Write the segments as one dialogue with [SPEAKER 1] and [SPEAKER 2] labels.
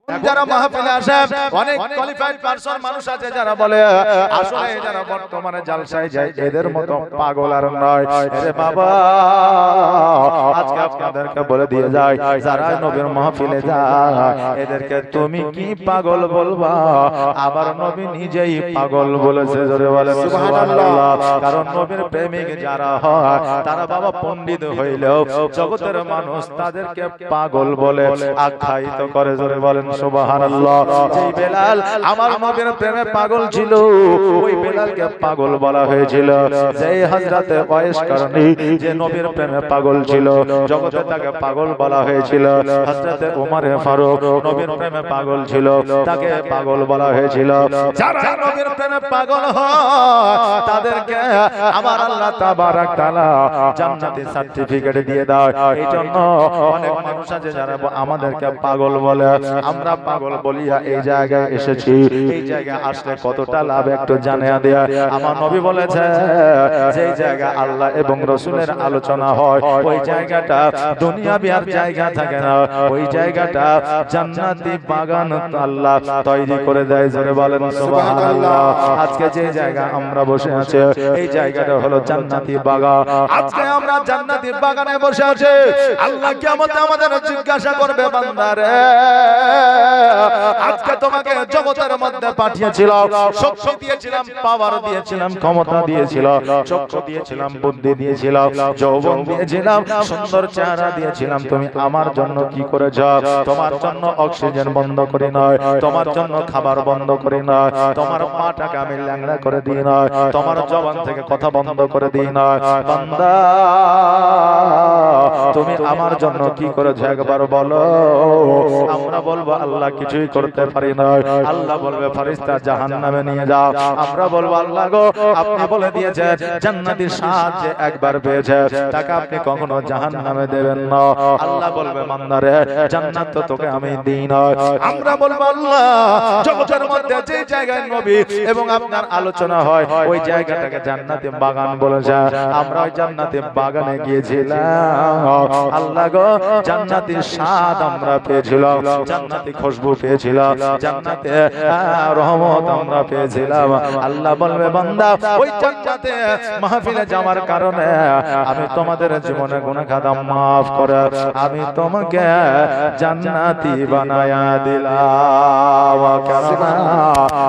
[SPEAKER 1] যারা মাহফিলে আসে অনেক কোয়ালিফাইড পারসন মানুষ আছে যারা বলে আসলে যারা বর্তমানে জালসায় যায় এদের মতো পাগল আর নয়। আরে বাবা, আজকে আপনাদেরকে বলে দিয়ে যায় যারা নবীর মাহফিলে যায় এদেরকে তুমি কি পাগল বলবা? আবার নবী নিজেই পাগল বলেছে, জোরে বলেন সুবহানাল্লাহ। কারণ নবীর প্রেমিক যারা হয় তারা বাবা পণ্ডিত হইলেও জগতের মানুষ তাদেরকে পাগল বলে আখ্যায়িত করে, জোরে বলেন সুবহানাল্লাহ। যেই বেলাল আমার নবীর প্রেমে পাগল ছিল ওই বেলালকে পাগল বলা হয়েছিল। যেই হযরতে ওয়াইস করনী যে নবীর প্রেমে পাগল ছিল জগতে তাকে পাগল বলা হয়েছিল। হযরতে ওমর ফারুক নবীর প্রেমে পাগল ছিল তাকে পাগল বলা হয়েছিল। যারা নবীর প্রেমে পাগল হয় তাদেরকে আমার আল্লাহ তাবারক তাআলা জান্নাতি সার্টিফিকেট দিয়ে দেয়। এইজন্য অনেক মানুষ আছে যারা আমাদেরকে পাগল বলে, আমরা পাগল বলিয়া এই জায়গায় এসেছি। এই জায়গায় আসলে কতটা লাভ একটু জানিয়ে দেয়া। আমার নবী বলেছে যেই জায়গা আল্লাহ এবং রাসূলের আলোচনা হয় ওই জায়গাটা দুনিয়াবি আর জায়গা থাকে না, ওই জায়গাটা জান্নাতি বাগান আল্লাহ তৈরি করে দেয়, জোরে বলেন সুবহানাল্লাহ। আজকে যে জায়গা আমরা বসে আছি এই জায়গাটা হলো জান্নাতি বাগান। আজকে আমরা জান্নাতি বাগানে বসে আছি। আল্লাহ কিয়ামতে আমাদের জিজ্ঞাসা করবে, বান্দারে আজকে তোমাকে জগতের মধ্যে পাঠিয়েছিলাম, শক্তি দিয়েছিলাম, পাওয়ার দিয়েছিলাম, ক্ষমতা দিয়েছিলাম, চক্ষু দিয়েছিলাম, বুদ্ধি দিয়েছিলাম, যৌবন দিয়েছিলাম, সুন্দর চেহারা দিয়েছিলাম, তুমি আমার জন্য কি করেছ? তোমার জন্য অক্সিজেন বন্ধ করি নয়, তোমার জন্য খাবার বন্ধ করি নয়, তোমার পাটাকে আমি ল্যাংড়া করে দিই নয়, তোমার জবান থেকে কথা বন্ধ করে দিই নয়। বান্দা তুমি আমার জন্য কি করেছ একবার বলো। আমরা বলবো আল্লাহ কিছুই করতে পারি না। আল্লাহ বলবে ফেরেশতা জাহান্নামে নিয়ে যাও। আমরা বলবো আল্লাহ গো আপনি বলে দিয়েছেন জান্নাতের স্বাদ যে একবার পেয়েছে তাকে আপনি কখনো জাহান্নামে দেবেন না। আল্লাহ বলবে বান্দারে জান্নাত তো তোকে আমি দিই না। আমরা বলবো আল্লাহ জগতের মধ্যে যে জায়গায় নবী এবং আপনার আলোচনা হয় ওই জায়গাটাকে জান্নাতি বাগান বলেছে। আমরা ওই জান্নাতি বাগানে গিয়েছিলাম, আল্লাহ গো জান্নাতের স্বাদ আমরা পেয়েছিলাম, জান্নাতি খুশবু পেয়েছিলাম, জান্নাতে রহমত আমরা পেয়েছিলাম। আল্লাহ বলবে বান্দা ওই জান্নাতে মাহফিলে যাওয়ার কারণে আমি তোমাদের জীবনে গুনাহ খাতা maaf করে আমি তোমাকে জান্নাতি বানায়া দিলাম।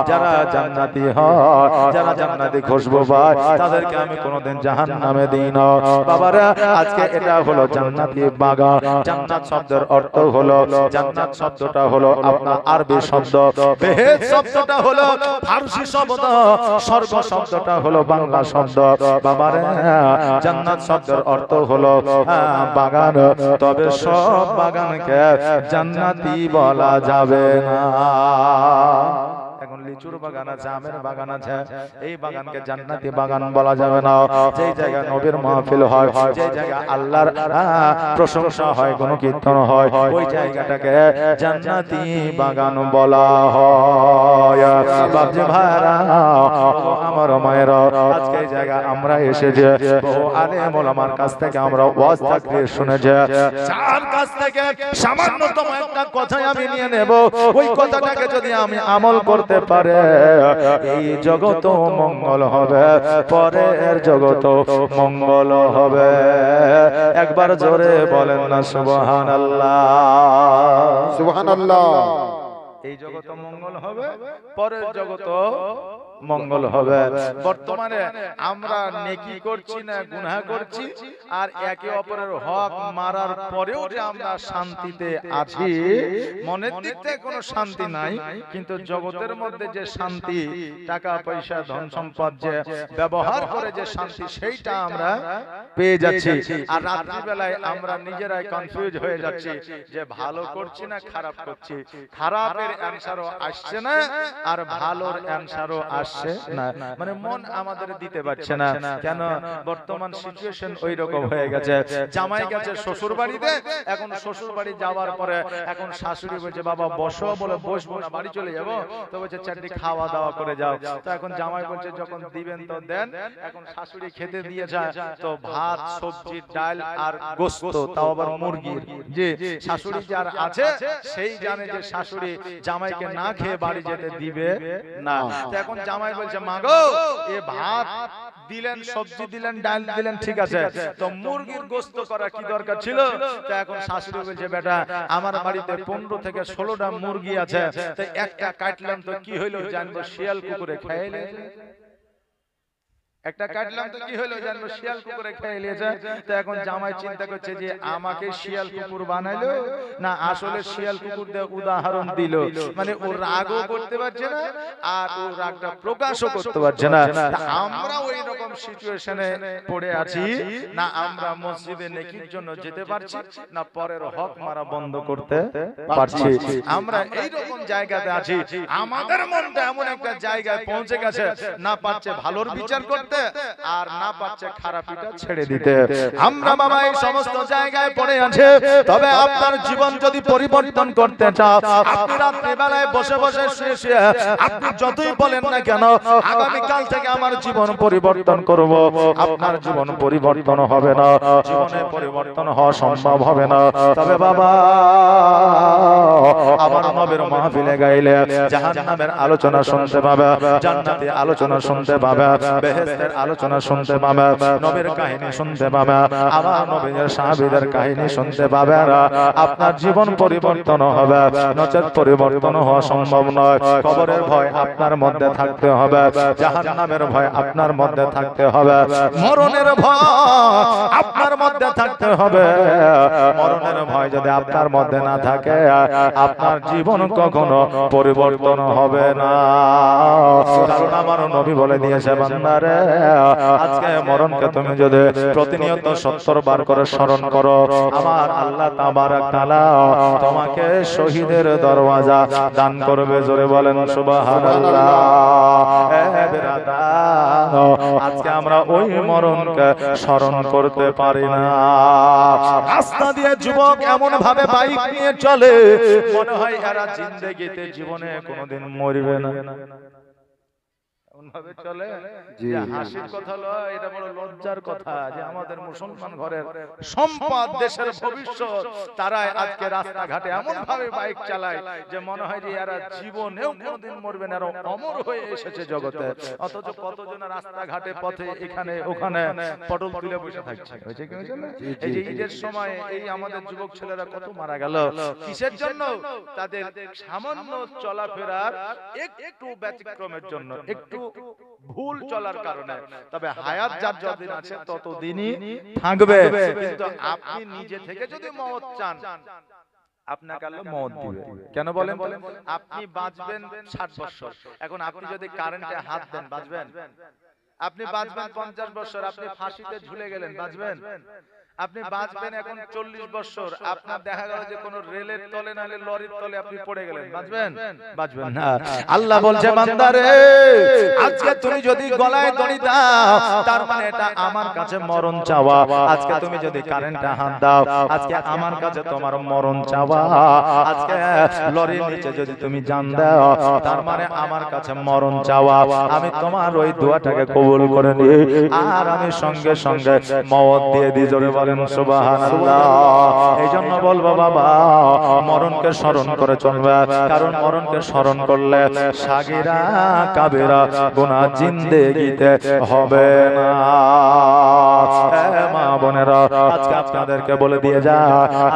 [SPEAKER 1] যারা জান্নাতি হয়, যারা জান্নাতি খুশবু পায় তাদেরকে আমি কোনোদিন জাহান্নামে দিই না। বাবারা আজকে এটা হলো জান্নাতি বাগান। জান্নাত শব্দের অর্থ হলো, জান্নাত শব্দটা হলো আপনার আরবি শব্দ, বেহেশত শব্দটা হলো ফারসি শব্দ, স্বর্গ শব্দটা হলো বাংলা শব্দ। বাবারে জান্নাত শব্দের অর্থ হলো বাগান, তবে সব বাগানকে জান্নাতি বলা যাবে না। এখন লিচুর বাগান আছে, আমের বাগান আছে, এই বাগানকে জান্নাতি বাগান বলা যাবে না। যেই জায়গা নবীর মাহফিল হয়, যেই জায়গা আল্লাহর প্রশংসা হয়, গুণকীর্তন হয়, ওই জায়গাটাকে জান্নাতি বাগান বলা হয়। বাপজি ভাইরা, আমার মায়েরা, আজকে এই জায়গা আমরা এসেছি বহু আলেম ওলামার কাছ থেকে আমরা ওয়াজ তাকরীর শুনেছি। যার কাছ থেকে সামান্যতম একটা কথা আমি নিয়ে নেব, ওই কথাটাকে যদি আমি আমল করতে পারে এই জগৎ মঙ্গল হবে, পরের জগৎ মঙ্গল হবে। একবার জোরে বলেন না সুবহানাল্লাহ,
[SPEAKER 2] সুবহানাল্লাহ।
[SPEAKER 1] এই জগৎ মঙ্গল হবে, পরের জগৎ মঙ্গল হবে। বর্তমানে আমরা নেকি করছি না গুনাহ করছি, আর একে অপরের হক মারার পরেও যে আমরা শান্তিতে আছি, মনের দিক থেকে কোনো শান্তি নাই, কিন্তু জগতের মধ্যে যে শান্তি, টাকা পয়সা ধন সম্পদ যে ব্যবহার করে যে শান্তি, সেইটা আমরা পেয়ে যাচ্ছি। আর রাত্রি বেলায় আমরা নিজেরাই কনফিউজ হয়ে যাচ্ছি যে ভালো করছি না খারাপ করছি। খারাপের অ্যানসারও আসছে না আর ভালোর অ্যানসারও আসছে আসছে না, মানে মন আমাদের দিতে পারছে না। কেন? বর্তমান সিচুয়েশন ওই রকম হয়ে গেছে। জামাই গেছে শ্বশুর বাড়িতে, এখন শ্বশুর বাড়ি যাওয়ার পরে এখন শাশুড়ি বলছে বাবা বসো, বলে বসবো না, বাড়ি চলে যাবো। তো বলছে চারটি খাওয়া দাওয়া করে যাও। তো এখন জামাই বলছে যখন দিবেন তো দেন। এখন শাশুড়ি খেতে দিয়ে যায় তো ভাত, সবজি, ডাল আর গোশত, তাও আবার মুরগির। যে শাশুড়ি যার আছে সেই জানে যে শাশুড়ি জামাইকে না খেয়ে বাড়ি যেতে দিবে না। তো এখন জামাই বলছে মা গো, এ ভাত দিলেন, সবজি দিলেন, ডাল দিলেন, ঠিক আছে, তো মুরগির গোশত করা কি দরকার ছিল? তো এখন শাশুড়ি বলছে বেটা আমার বাড়িতে 15 থেকে 16টা মুরগি আছে, তো একটা কাটলাম তো কি হইলো জানবো, শিয়াল কুকুরে খেয়ে নিয়েছে। একটা কাটলাম তো কি হলো জানবো, শিয়াল কুকুরে খেয়ে নিয়েছে। তো এখন জামাই চিন্তা করছে যে আমাকে শিয়াল কুকুর বানাইলো না আসলে শিয়াল কুকুর দিয়ে উদাহরণ দিল, মানে ও রাগও করতে পারছে না আর ও রাগটা প্রকাশও করতে পারছে না। আমরা ওই রকম সিচুয়েশনে পড়ে আছি, না আমরা মসজিদে নেকির জন্য যেতে পারছি, না পরের হক মারা বন্ধ করতে পারছি। আমরা এই রকম জায়গাতে আছি, আমাদের মনটা এমন একটা জায়গায় পৌঁছে গেছে, না পারছে ভালোর বিচার করতে আর না পারছে খারাপিটা ছেড়ে দিতে। আমরা বাবা এই সমস্ত জায়গায় পড়ে আছে। তবে আপনার জীবন যদি পরিবর্তন করতে চান, আপনি রাত্রি বেলায় বসে বসে শুয়ে আপনি যতই বলেন না কেন আগামী কাল থেকে আমার জীবন পরিবর্তন করব, আপনার জীবন পরিবর্তন হবে না, জীবনে পরিবর্তন হওয়া সম্ভব হবে না। তবে বাবা আমার নবীর মাহফিলে গাইলে জাহান্নামের আলোচনা শুনতে পাবে, জান্নাতের আলোচনা শুনতে পাবে, বেহেশতের আলোচনা শুনতে পাবে, নবীর কাহিনী শুনতে পাবে, আমার নবীর সাহাবীদের কাহিনী শুনতে পাবে। আপনার জীবন পরিবর্তন হবে, নচেত পরিবর্তন হওয়া সম্ভব নয়। কবরের ভয় আপনার মধ্যে থাকতে হবে, জাহান্নামের ভয় আপনার মধ্যে থাকতে হবে, মরণের ভয় আপনার মধ্যে থাকতে হবে। মরণের ভয় যদি আপনার মধ্যে না থাকে আপনার জীবন কখনো পরিবর্তন হবে না। কারণ আমার নবী বলে দিয়েছে বান্দারে আজকে মরণকে তুমি যদি প্রতিনিয়ত 70 বার করে স্মরণ করো, আমার আল্লাহ তাবারক তাআলা তোমাকে শহীদের দরওয়াজা দান করবে। জোরে বলেন সুবহানাল্লাহ। আজকে আমরা ওই মরণকে স্মরণ করতে পারি না। রাস্তা দিয়ে যুবক এমন ভাবে বাইক নিয়ে চলে মনে হয় এরা জিন্দেগিতে জীবনে কোনোদিন মরবে না। ভাবে চলে যে হাসির কথা লয়, এটা বড় লজ্জার কথা যে আমাদের মুসলমান ঘরের সম্পদ, দেশের ভবিষ্যৎ, তারা আজকে রাস্তাঘাটে এমন ভাবে বাইক চালায় যে মনে হয় যে এরা জীবনেও কোনোদিন মরবে না, এরা অমর হয়ে এসেছে জগতে। অথচ কতজন রাস্তাঘাটে পথে এখানে ওখানে পটল তুলে বসে থাকছে। হয়েছে কি হয়েছে না? এই যে ঈদের সময় এই আমাদের যুবক ছেলেরা কত মারা গেল কিসের জন্য? তাদের সামান্য চলাফেরার একটু ব্যতিক্রমের জন্য, একটু ভুল চলার কারণে। তবে হায়াত যার যতদিন আছে ততদিনই থাকবে। কিন্তু আপনি নিজে থেকে যদি মওত চান আপনাকে আল্লাহ মওত দিবে। কেন বলেন? আপনি বাঁচবেন 60 বছর, এখন আপনি যদি কারেন্টে হাত দেন বাঁচবেন? আপনি বাঁচবেন 50 বছর, আপনি ফাঁসিতে ঝুলে গেলেন বাঁচবেন? আপনি বাঁচবেন এখন 40 বছর, আপনার দেখা গেল যে কোন রেলের তলে নালে লরির তলে আপনি পড়ে গেলেন, বাঁচবেন? বাঁচবেন না। আল্লাহ বলছে বান্দারে আজকে তুমি যদি গলায় দড়ি দাও তার মানে এটা আমার কাছে মরণ চাওয়া। আজকে তুমি যদি কারেন্টে হাত দাও আজকে আমার কাছে তোমার মরণ চাওয়া। আজকে লরির নিচে যদি তুমি জান দাও তার মানে আমার কাছে মরণ চাওয়া। আমি তোমার ওই দোয়াটাকে কবুল করে নিই আর আমি সঙ্গে সঙ্গে মওত দিয়ে দিই। জোরে সুবহানাল্লাহ। এই জন্য বলবো বাবা মরণকে স্মরণ করে চলবে, কারণ মরণকে স্মরণ করলে সাগীরা কাবিরা গুনাহ জিন্দেগিতে হবে না। মা বোনেরা আজকে আপনাদেরকে বলে দিয়ে যা,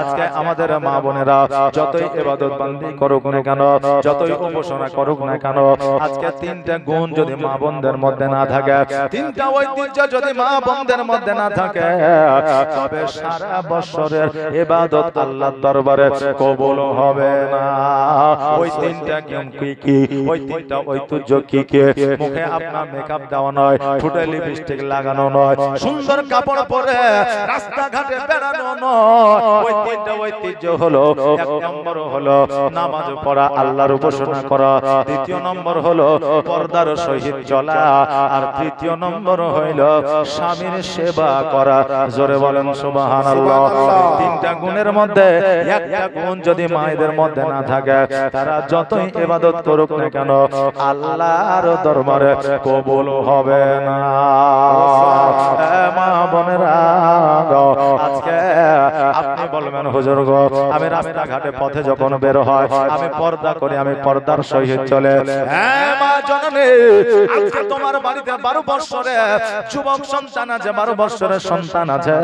[SPEAKER 1] আজকে আমাদের মা বোনেরা যতই ইবাদত বান্দি করুক না কেন, যতই উপাসনা করুক না কেন, আজকে 3টা গুণ যদি মা বোনদের মধ্যে না থাকে, 3টা ঐতিহ্য যদি মা বোনদের মধ্যে না থাকে, তবে সারা বছরের ইবাদত আল্লাহর দরবারে কবুল হবে না। ওই তিনটা কি ওই তিনটা ঐতিহ্য কি মুখে আপনার মেকআপ দেওয়া নয়, ঠোঁটে লিপস্টিক লাগানো নয়, সুন্দর কাপড় পরে রাস্তাঘাটে বেড়ানো নয়। ওই তিনটা ঐতিহ্য হলো, এক নম্বর হলো নামাজ পড়া, আল্লাহর উপাসনা করা, দ্বিতীয় নম্বর হলো পর্দার সহিত চলা, আর তৃতীয় নম্বর হইল স্বামীর সেবা করা। জোরে বলেন সুবহানাল্লাহ। তিনটা গুণের মধ্যে একটা গুণ যদি মায়েদের মধ্যে না থাকে, তারা যতই ইবাদত করুক না কেন আল্লাহর দরবারে কবুল হবে না। মা বোনেরা, আজকে আপনি বলবেন হুজুর গো, আমি রাস্তাঘাটে পথে যখন বের হয় আমি পর্দা করি, আমি পর্দার সহিত চলে। হ্যাঁ মা জননী, আজকে তোমার বাড়িতে 12 বছরের যুবক সন্তান আছে, 12 বছরের সন্তান আছে।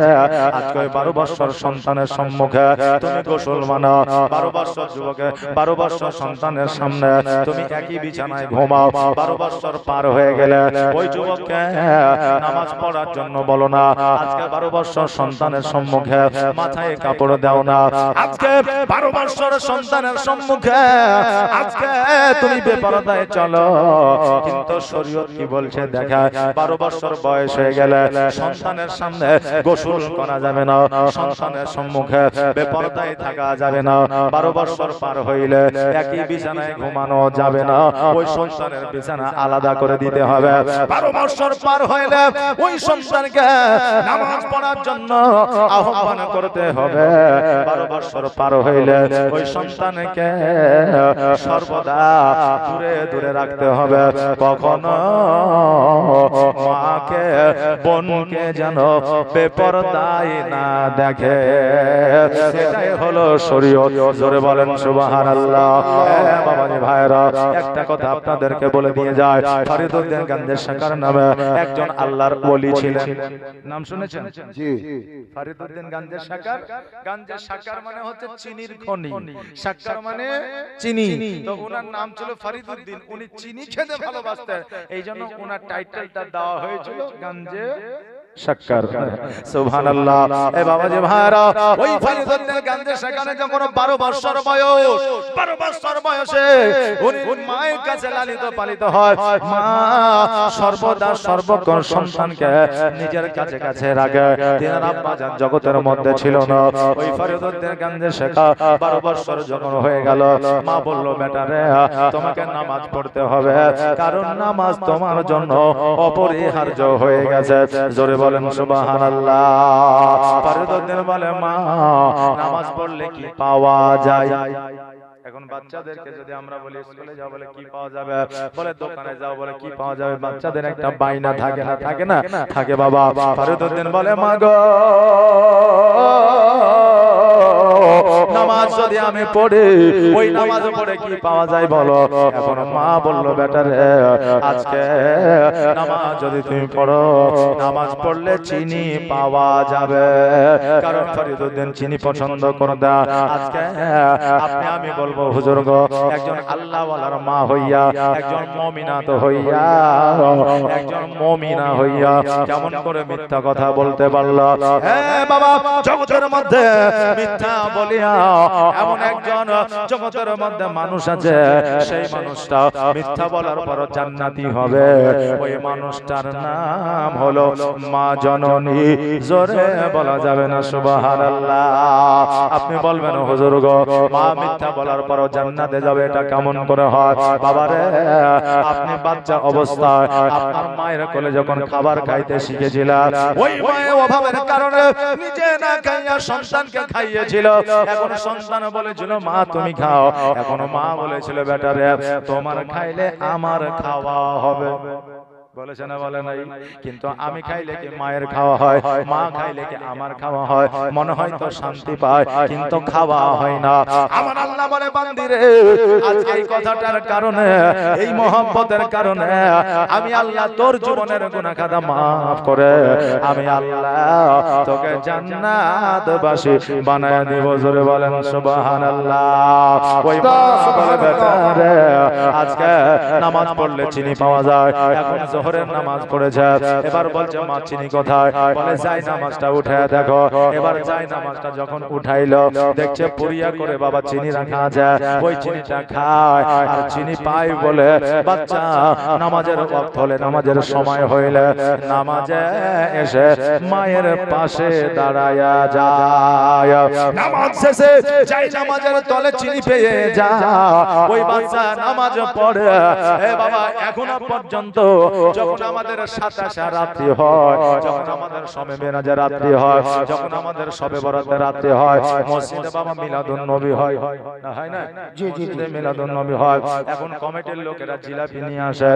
[SPEAKER 1] আজকে ওই 12 বছর সন্তানের সম্মুখে তুমি গোসল মানাও, 12 বছর যুবকের 12 বছর সন্তানের সামনে তুমি একই বিছানায় ঘুমাও। 12 বছর পার হয়ে গেলে ওই যুবককে নামাজ পড়ার জন্য বলো না। আজকে 12 বছর সন্তানের সম্মুখে মাথায় কাপড় দাও না। আজকে 12 বছরের সন্তানের সম্মুখে আজকে তুমি বেপরদায় চলো। কিন্তু শরীয়ত কি বলছে দেখা, 12 বছর বয়স হয়ে গেলে সন্তানের সামনে গোসল করা যাবে না, সন্তানের সম্মুখে বেপরদায় থাকা যাবে না। 12 বছর পার হইলে একই বিছানায় ঘুমানো যাবে না, ওই সন্তানের বিছানা আলাদা করে দিতে হবে। 12 বছর পার হইলে ওই সন্তানকে নামাজ পড়ার জন্য আহ্বান করতে হবে। 12 বছর পার হইলে ওই সন্তানকে সর্বদা দূরে দূরে রাখতে হবে। কখনো মাকে বোনকে যেন বেপরদায় না দেখে, সেটাই হলো শরীয়ত। জোরে বলেন সুবহানাল্লাহ। বাবাজি ভাইরা, একটা কথা আপনাদেরকে বলে দিয়ে যায়, ফরিদউদ্দিন গাঞ্জের শাকার নামে একজন আল্লাহর ওলি ছিলেন। নাম শুনেছেন? জি। ফরিদউদ্দিন গাঞ্জের শাকার। গাঞ্জের শাকার মানে হচ্ছে চিনির খনি, শাকার মানে চিনি। তো ওনার নাম ছিল ফরিদউদ্দিন, উনি চিনি খেতে ভালোবাসতেন, এইজন্য ওনার টাইটেলটা দেওয়া হয়েছিল গাঞ্জে শাকার। সুবহানাল্লাহ। এ বাবাজি ভাইরা, ওই ফরিদউদ্দিন গাঞ্জের শাকারে যখন 12 বছর বয়স, 12 বছর বয়সে উনি মায়ের কাছে লালিত পালিত হয়। মা সর্বদা সর্বক্ষণ সন্তানকে নিজের কাছে কাছে রাখে। তিনার আব্বা জান জগতের মধ্যে ছিল না। ওই ফরিদউদ্দিন গাঞ্জের শাকার 12 বছর যখন হয়ে গেল, মা বলল, বেটা রে, তোমাকে নামাজ পড়তে হবে, কারণ নামাজ তোমার জন্য অপরিহার্য হয়ে গেছে। জোরে বলেন সুবহানাল্লাহ। ফরিদউদ্দিন বলে, মা নামাজ পড়লে কি পাওয়া যায়? এখন বাচ্চাদেরকে যদি আমরা বলি স্কুলে যাও, বলে কি পাওয়া যাবে? বলে দোকানে যাও, বলে কি পাওয়া যাবে? বাচ্চাদের একটা বাইনা থাকে না? থাকে না? থাকে বাবা। ফরিদউদ্দিন বলে, মা গো, নামাজ যদি আমি পড়ি, ওই নামাজ পড়ে কি পাওয়া যায় বলো? এখন মা বলল, বেটা রে, আজকে নামাজ যদি তুমি পড়ো, নামাজ পড়লে চিনি পাওয়া যাবে, কারণ ফরিদউদ্দিন চিনি পছন্দ করে না। আজকে আপনি আমি বলবো, হুজুর গো, একজন আল্লাহওয়ালার মা হইয়া, একজন মুমিনা তো হইয়া, একজন মুমিনা হইয়া কেমন করে মিথ্যা কথা বলতে পারল? হ্যাঁ বাবা, জগতের মধ্যে মিথ্যা বলিয়া এমন একজন জগতের মধ্যে মানুষ আছে, সেই মানুষটা মিথ্যা বলার পর জান্নাতি হবে। ওই মানুষটার নাম হলো মা জননী। জোরে বলা যাবে না সুবহানাল্লাহ। আপনি বলবেন, হুজুর গো, মা মিথ্যা বলার পর জান্নাতে যাবে, এটা কেমন করে হয়? বাবারে, আপনি বাচ্চা অবস্থায় আপনার মায়ের কোলে যখন খাবার খাইতে শিখেছিলেন, ওই মায়ের অভাবের কারণে নিজে না খাইয়া সন্তানকে খাইয়েছিল। এখন সন্তান বলেছিল, মা তুমি খাও। এখন মা বলেছিল, বেটা রে, তোমার খাইলে আমার খাওয়া হবে। বলেছে না? বলে নাই? কিন্তু আমি খাইলে কি মায়ের খাওয়া হয়, মা খাইলে কি আমার খাওয়া হয়? মনে হয় তো শান্তি পায়, কিন্তু খাওয়া হয় না। আমার আল্লাহ বলে, বান্দি রে, আজ এই কথাটার কারণে, এই মহব্বতের কারণে আমি আল্লাহ তোর জীবনের গুনাহ খাতা maaf করে আমি আল্লাহ তোকে জান্নাতবাসী বানায় দেব। জোরে বলেন সুবহানাল্লাহ। ওই মা বলে, বেটা রে, আজকে নামাজ পড়লে চিনি পাওয়া যায়। এখন জোহরের নামাজ পড়েছে, এবার বলছে মা চিনি কোথায়? বলে যাই নামাজটা উঠে দেখো। এবার যাই নামাজটা যখন উঠাইলো দেখছে পুরিয়া করে বাবা চিনি রাখা আছে, ওই চিনিটা খায় আর চিনি পাই বলে বাচ্চা নামাজের ওয়াক্ত হলে, নামাজের সময় হইলে নামাজে এসে মায়ের পাশে দাঁড়ায়া যায়। নামাজ শেষে যাই নামাজের তলে চিনি পেয়ে যায়, ওই বাচ্চা নামাজ পড়ে। এ বাবা এখনো পর্যন্ত যখন আমাদের সাতাশা রাত্রি হয়, যখন আমাদের শবে মেরাজের রাত্রি হয়, যখন আমাদের শবে বরাতের রাত্রি হয়, মসজিদে বাবা মিলাদুন নবী হয় না, হয় না? জি জি জি, মিলাদুন নবী হয়। এখন কমিটির লোকেরা জিলাপি নিয়ে আসে,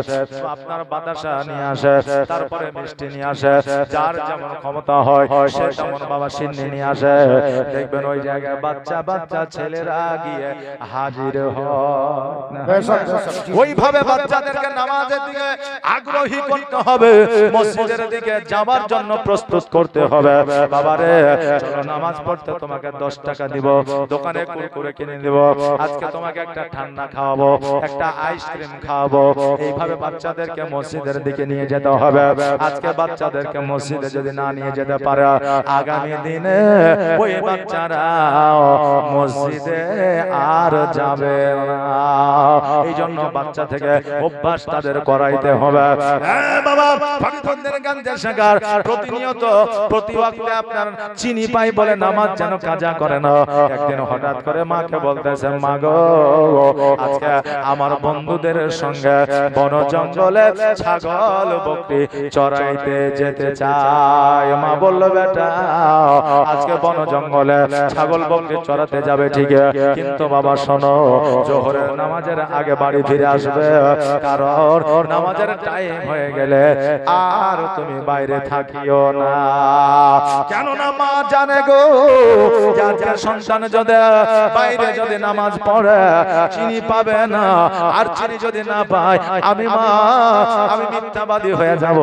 [SPEAKER 1] আপনার বাতাসা নিয়ে আসে, তারপরে মিষ্টি নিয়ে আসে, যার যেমন ক্ষমতা হয় সে তেমন বাবা সিন্নি নিয়ে আসে। দেখবেন ওই জায়গায় বাচ্চা বাচ্চা ছেলেরা গিয়ে হাজির হয়। ওইভাবে বাচ্চাদেরকে নামাজের দিকে আগ্রহী করতে হবে, মসজিদের দিকে যাওয়ার জন্য প্রস্তুত করতে হবে। বাবারে চলো নামাজ পড়তে তোমাকে 10 টাকা দিব, দোকানে কুরকুরে কিনে দেব, আজকে তোমাকে একটা ঠান্ডা খাওয়াবো, একটা আইসক্রিম খাওয়াবো। এইভাবে বাচ্চাদেরকে মসজিদের দিকে নিয়ে যেতে হবে। আজকে বাচ্চাদেরকে মসজিদে যদি না নিয়ে যেতে পারে, আগামী দিনে ওই বাচ্চারা মসজিদে আর যাবে না। এই জন্য বাচ্চা থেকে অভ্যাস তাদের করাইতে হবে। বাবা ভক্তদের গাঞ্জা শেখার প্রতিনিয়ত প্রতি ওয়াক্তে আপনার চিনি পাই বলে নামাজ যেন কাজা করে না। একদিন হঠাৎ করে মাকে বলতেছে, মা গো আজকে আমার বন্ধুদের সঙ্গে বন জঙ্গলে ছাগল বকরি চড়াইতে যেতে চাই। মা বলল, বেটা আজকে বন জঙ্গলে ছাগল বকরি চড়াতে যাবে ঠিক, কিন্তু বাবা শোনো জোহরের নামাজের আগে বাড়ি ফিরে আসবে, কারণ নামাজের টাইম হয়ে গেলে আর তুমি বাইরে থাকিও না। কেননা মা জানে গো যার সন্তান যদি বাইরে যদি নামাজ পড়ে চিনি পাবে না, আর চিনি যদি না পায় আমি মিথ্যাবাদী হয়ে যাব।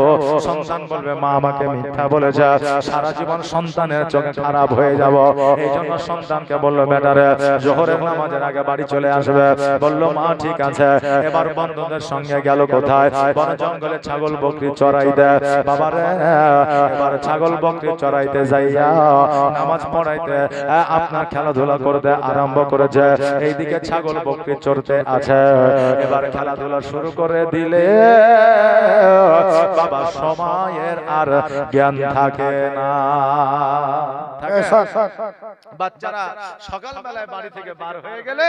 [SPEAKER 1] সন্তান বলবে মা আমাকে মিথ্যা বলেছে, সারা জীবন সন্তানের চোখে খারাপ হয়ে যাব। এই জন্য সন্তানকে বললো, বেটারে জোহরের নামাজের আগে বাড়ি চলে আসবে। বললো মা ঠিক আছে। এবার বন্ধুদের সঙ্গে গেল কোথায়? বন জঙ্গলে ছাগল বকরি চড়াইতে। বাবারে এবার ছাগল বকরি চড়াইতে যাইয়া নামাজ পড়াইতে আপনার খেলাধুলা করতে আরম্ভ করেছে। এইদিকে ছাগল বকরি চড়তে আছে। এবার খেলাধুলা শুরু করে দিলে বাবা সময়ের আর জ্ঞান থাকে না। বাচ্চারা সকালবেলায় বাড়ি থেকে বার হয়ে গেলে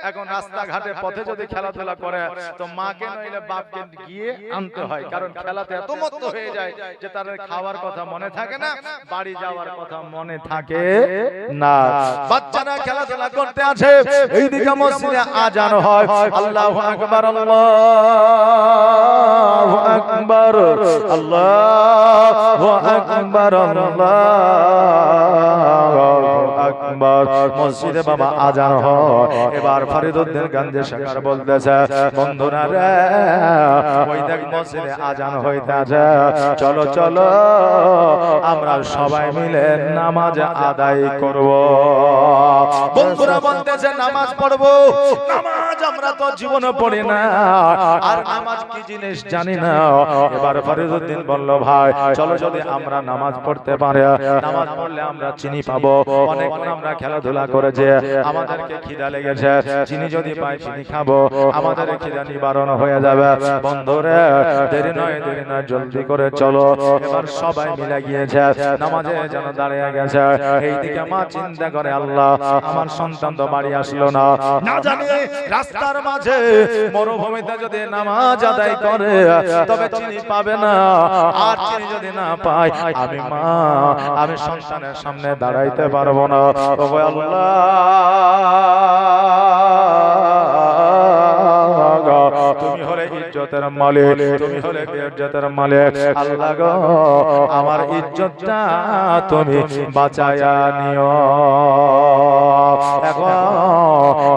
[SPEAKER 1] এখন রাস্তাঘাটে পথে যদি খেলাধুলা করে তো মাকে নইলে বাপকে গিয়ে আনতে হয়, কারণ খেলাতে এত মত্ত হয়ে যায় যে তাদের খাওয়ার কথা মনে থাকে না, বাড়ি যাওয়ার কথা মনে থাকে না। বাচ্চারা খেলাধুলা করতে আছে, এইদিকে মসজিদে আজান হয়, আল্লাহু আকবার আল্লাহু আকবার আল্লাহু আকবার আল্লাহু আকবার। মসজিদে বাবা আজান হয়। এবার ফরিদউদ্দিন গাঞ্জে শেখার বলতেছে, বন্ধুরা রে ওই দেখ মসজিদে আজান হইতাছে, চলো চলো আমরা সবাই মিলে নামাজ আদায় করব। বন্ধুরা বলতেছে নামাজ পড়বো, নামাজ আমরা তো জীবনে পড়ি না, আর নামাজ কি জিনিস জানি না। এবার ফরিদউদ্দিন বলল, ভাই চলো যদি আমরা নামাজ পড়তে পারি, নামাজ পড়লে আমরা চিনি পাবো। অনেকক্ষণ আমরা খেলাধুলা করেছে, আমাদেরকে খিদা লেগেছে, চিনি যদি পাই চিনি খাবো, আমাদের খিদা নিবারণ হয়ে যাবে। বন্ধুরে দেরি নয় জলদি করে চলো। এবার সবাই মিলে গিয়েছে, নামাজে যেন দাঁড়িয়ে গেছে। এইদিকে মা চিন্তা করে, আল্লাহ আমার সন্তান তো বাড়ি আসলো না, না জানি রাস্তার মাঝে মরুভূমিতে যদি নামাজ আদায় করে তবে চিনি পাবে না, আর চিনি যদি না পাই আমি সন্তানের সামনে দাঁড়াইতে পারবো না। ওগো আল্লাহ তুমি হলে ইজ্জতের মালিক, তুমি হলে ইজ্জতের মালিক। আল্লাহ গো আমার ইজ্জতটা তুমি বাঁচায়া নিও। এখন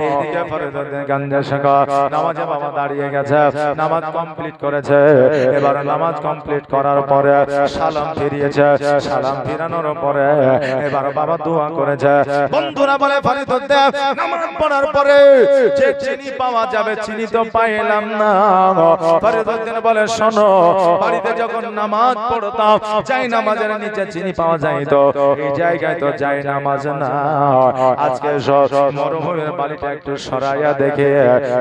[SPEAKER 1] এইদিকে ফরিদউদ্দিন গাঞ্জা শেখা নামাজে বাবা দাঁড়িয়ে গেছে, নামাজ কমপ্লিট করেছে। এবার নামাজ কমপ্লিট করার পরে সালাম ফিরিয়েছে, সালাম ফিরানোর পরে এবার বাবা দোয়া করেছে। বন্ধুরা বলে ফরিদুদ্দিন নামাজ পড়ার পরে যে চিনি পাওয়া যাবে, চিনি তো পাইলাম না। ফরিদুদ্দিন বলে শোনো, বাড়িতে যখন নামাজ পড়তাম যাই নামাজের নিচে চিনি পাওয়া যায়, তো এই জায়গায় তো যাই নামাজ না। আজকে মরুভূমির বালিটা একটু সরাইয়া দেখে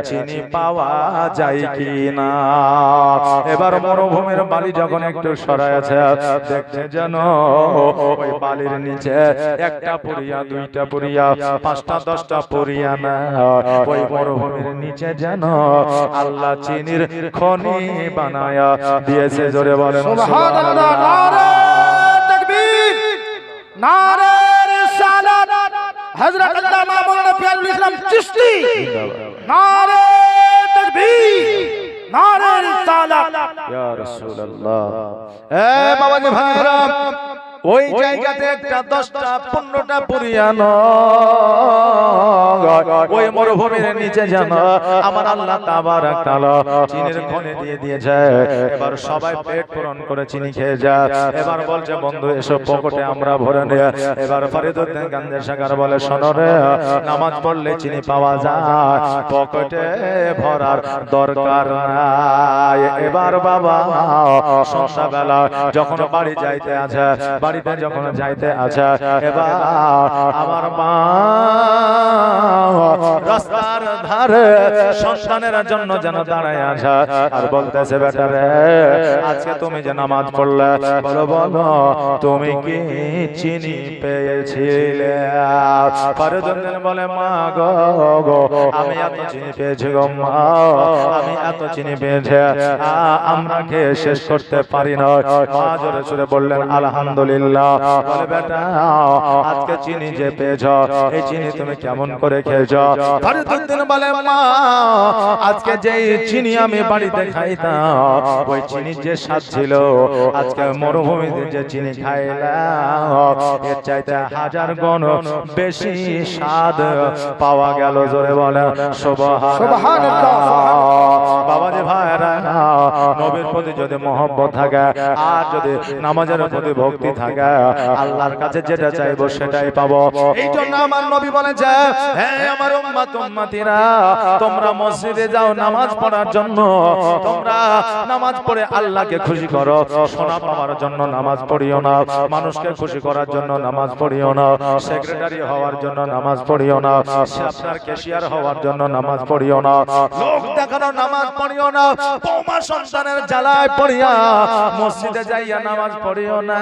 [SPEAKER 1] চিনি পাওয়া যায় কি না। এবার মরুভূমির বালি যখন একটু সরাইয়াছে, দেখছে যেন ওই বালির নিচে একটা পুরিয়া, দুইটা পুরিয়া, 5টা 10টা পুরিয়া না, ওই মরুভূমির নিচে যেন আল্লাহ চিনির খনি বানায়া দিয়েছে। জোরে বলেন সুবহানাল্লাহ। নারে তাকবীর, নারে রিসালাত। হযরত আল্লামা মাওলানা ফিয়াজুল ইসলাম চিশতি, নারে তাকবীর, নারে রিসালাত। ইয়া রাসূলুল্লাহ। এ বাবাজি ভাইরা, ওই জায়গাতে একটা 10টা 15টা পুরিয়া ওই মরুভূমির নিচে যেন আমার আল্লাহ তাবারক তাআলা চিনির খনি দিয়ে দিয়েছে। এবার সবাই পেট পূরণ করে চিনি খেয়ে যায়। এবার বলছে বন্ধু এসব পকেটে আমরা ভরে নিয়ে। এবার ফরিদুদ্দিন গাঞ্জা শেখার বলে শোনো রে, নামাজ পড়লে চিনি পাওয়া যায়, পকেটে ভরার দরকার নাই। এবার বাবা সন্ধ্যাবেলা যখন বাড়ি যাইতে আছে, বাড়িতে যখন যাইতে আছে, এবার আমার মা রাস্তার ধারে সন্তানের জন্য যেন দাঁড়ায় আছে আর বলতেছে বেটা রে, আজকে তুমি যে নামাজ পড়লে, বলো বলো তুমি কি চিনি পেয়েছিলে? ফরিদুদ্দিন বলে মা গো, আমি এত চিনি পেয়েছি গো মা, আমি এত চিনি পেয়েছি আমরা খেয়ে শেষ করতে পারি না। মা জোরে সুরে বললেন আলহামদুলিল্লাহ। বলে বেটা আজকে চিনি যে পেয়েছ, এই চিনি তুমি কেমন করে খেয়েছ? ফরিদুদ্দিন বলে মা আজকে যে চিনি আমি বাড়িতে খাইতাম, ওই চিনির যে স্বাদ ছিল, আজকে মরুভূমিতে যে চিনি খাইলাম এর চাইতে 1000 গুণ বেশি স্বাদ পাওয়া গেল। জোরে বলে সুবহানাল্লাহ। বাবাজি ভাইরা, নবীর প্রতি যদি মহব্বত থাকে আর যদি নামাজের প্রতি ভক্তি থাকে, আল্লাহর কাছে যেটা চাইবো সেটাই পাবো। এই জন্য আমার নবী বলেছে, হে আমার উম্মত উম্মতিরা, তোমরা মসজিদে যাও নামাজ পড়ার জন্য, তোমরা নামাজ পড়ে আল্লাহকে খুশি করো। সোনা পাওয়ার জন্য নামাজ পড়িও না, মানুষকে খুশি করার জন্য নামাজ পড়িও না, সেক্রেটারি হওয়ার জন্য নামাজ পড়িও না, আপনার ক্যাশিয়ার হওয়ার জন্য নামাজ পড়িও না, লোক দেখানোর নামাজ পড়িও না, বৌমা সন্তানের জ্বালায় পড়িয়া মসজিদে যাইয়া নামাজ পড়িও না।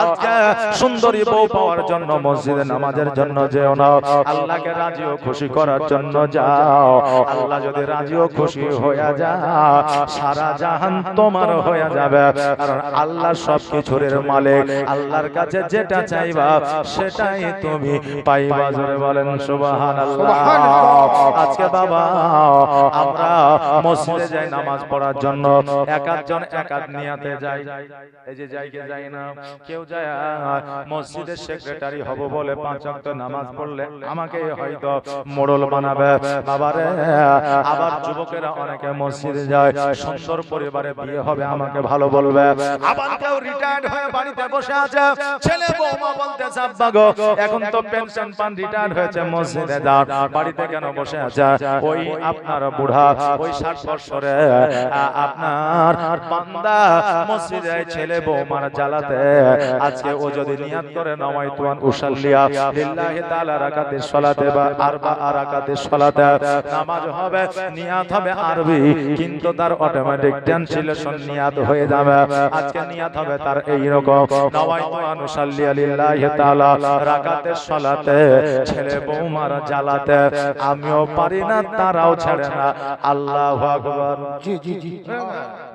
[SPEAKER 1] আজকে সুন্দরী বউ পাওয়ার জন্য মসজিদে নামাজের জন্য যেও না, আল্লাহকে রাজি ও খুশি করার জন্য যাও। আল্লাহ যদি রাজি ও খুশি হয়ে যায়, সারা জাহান তোমার হয়ে যাবে, কারণ আল্লাহ সবকিছুর মালিক। আল্লাহর কাছে যেটা চাইবা সেটাই তুমি পাইবা। জোরে বলেন সুবহানাল্লাহ। আজকে বাবা আমরা মসজিদে যাই নামাজ পড়ার জন্য, এক একজন এক এক নিয়াতে যাই। এই যে যাই কে যাই না, কেউ যায় মসজিদের সেক্রেটারি হব বলে 5 ওয়াক্ত নামাজ পড়লে আমাকে হয়তো মোড়ল বানাবে বাবারে। আবার যুবকেরা অনেকে মসজিদে যায়, সুন্দর পরিবারে বিয়ে হবে আমাকে ভালো বলবে। আবার কেউ রিটায়ার্ড হয়ে বাড়িতে বসে আছে, ছেলে বৌমা বলতেছে আব্বা গো এখন তো পেনশন পান, রিটায়ার্ড হয়েছে, মসজিদে যান, বাড়িতে কেন বসে আছে? ওই আপনার বুড়া, ওই 60 বছরে আপনার বান্দা মসজিদে ছেলে বৌমার জ্বালাতে, আজকে ও যদি নিয়াত করে নামাইতুন উসাল্লিয়া লিল্লাহি তাআলা রাকাতের সালাতে বা আরবা রাকাতের সালাতে, নামাজ হবে, নিয়াত হবে আরবি, কিন্তু তার অটোমেটিক ট্রান্সলেশন নিয়াত হয়ে যাবে। আজকে নিয়াত হবে তার এই রকম, নামাইতুন উসাল্লিয়া লিল্লাহি তাআলা রাকাতের সালাতে, ছেলে বৌমার জ্বালাতে, আমিও পারি না তারাও ছাড়ে না। আল্লাহু আকবার। জি জি জি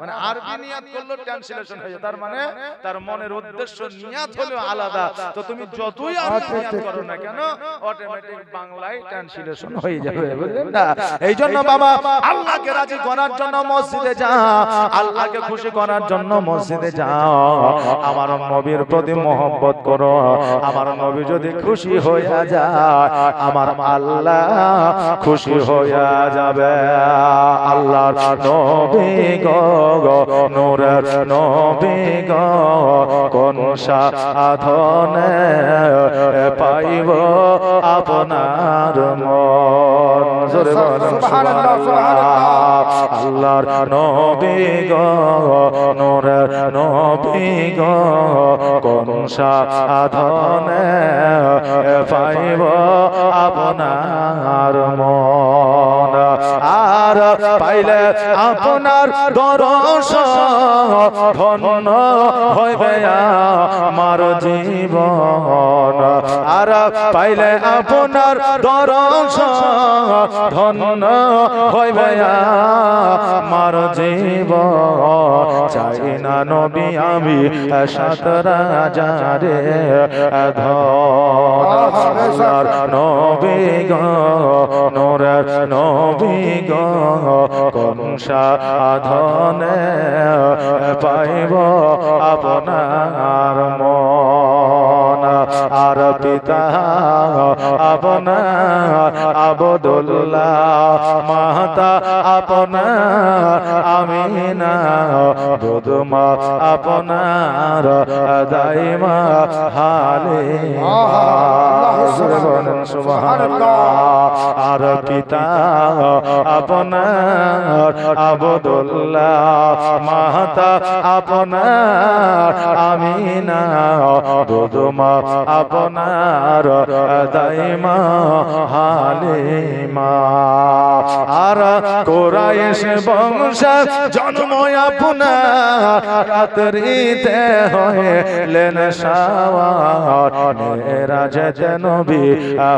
[SPEAKER 1] মানে আরবি নিয়াত করলো ট্রান্সলেশন হয়ে যায়, তার মানে তার মনের উদ্দেশ্য নিয়াত হলো আলাদা। তো তুমি যতই আরবি নিয়াত করো না কেন অটোমেটিক বাংলায় ট্রান্সলেশন হয়ে যাবে, বুঝলেন না? এই জন্য বাবা আল্লাহকে রাজি করার জন্য মসজিদে যাও, আল্লাহকে খুশি করার জন্য মসজিদে যাও। আমার নবীর প্রতি মহব্বত করো, আমার নবী যদি খুশি হয়ে যায় আমার আল্লাহ খুশি হয়ে যাবে। আল্লাহর নবী গো নূরের নবী গো কোন সাধনে পাইব আপনার মন। জোরে বলেন সুবহানাল্লাহ। আল্লাহর নবী গো নূরের নবী গো কোন সাধনে পাইব আপনার মন। আর পাইলে আপনার দর্শন ধন্য হইবে আমার জীবন। আর পাইলে আপনার দর্শন ধন্য হইবে আমার জীবন। চাই না নবী আমি সাত রাজারে ধন। আল্লাহর নবী গো নূরের নবী গো কোন সাধনে পাইব আপনার মন। আর পিতা আপনার আবদুল্লাহ, মাতা আপনার আমিনা, দুধমা আপনার দাইমা হালিমা। সুবহানাল্লাহ। আর পিতা আপনার আবদুল্লাহ, মাতা আপনার আমিনা, দুধমা আপনার দাইমা হালিমা। আর কুরাইশ বংশ জন্ম আপনার রাত্রিতে হইলেন সাওয়ার, মেরাজে নবী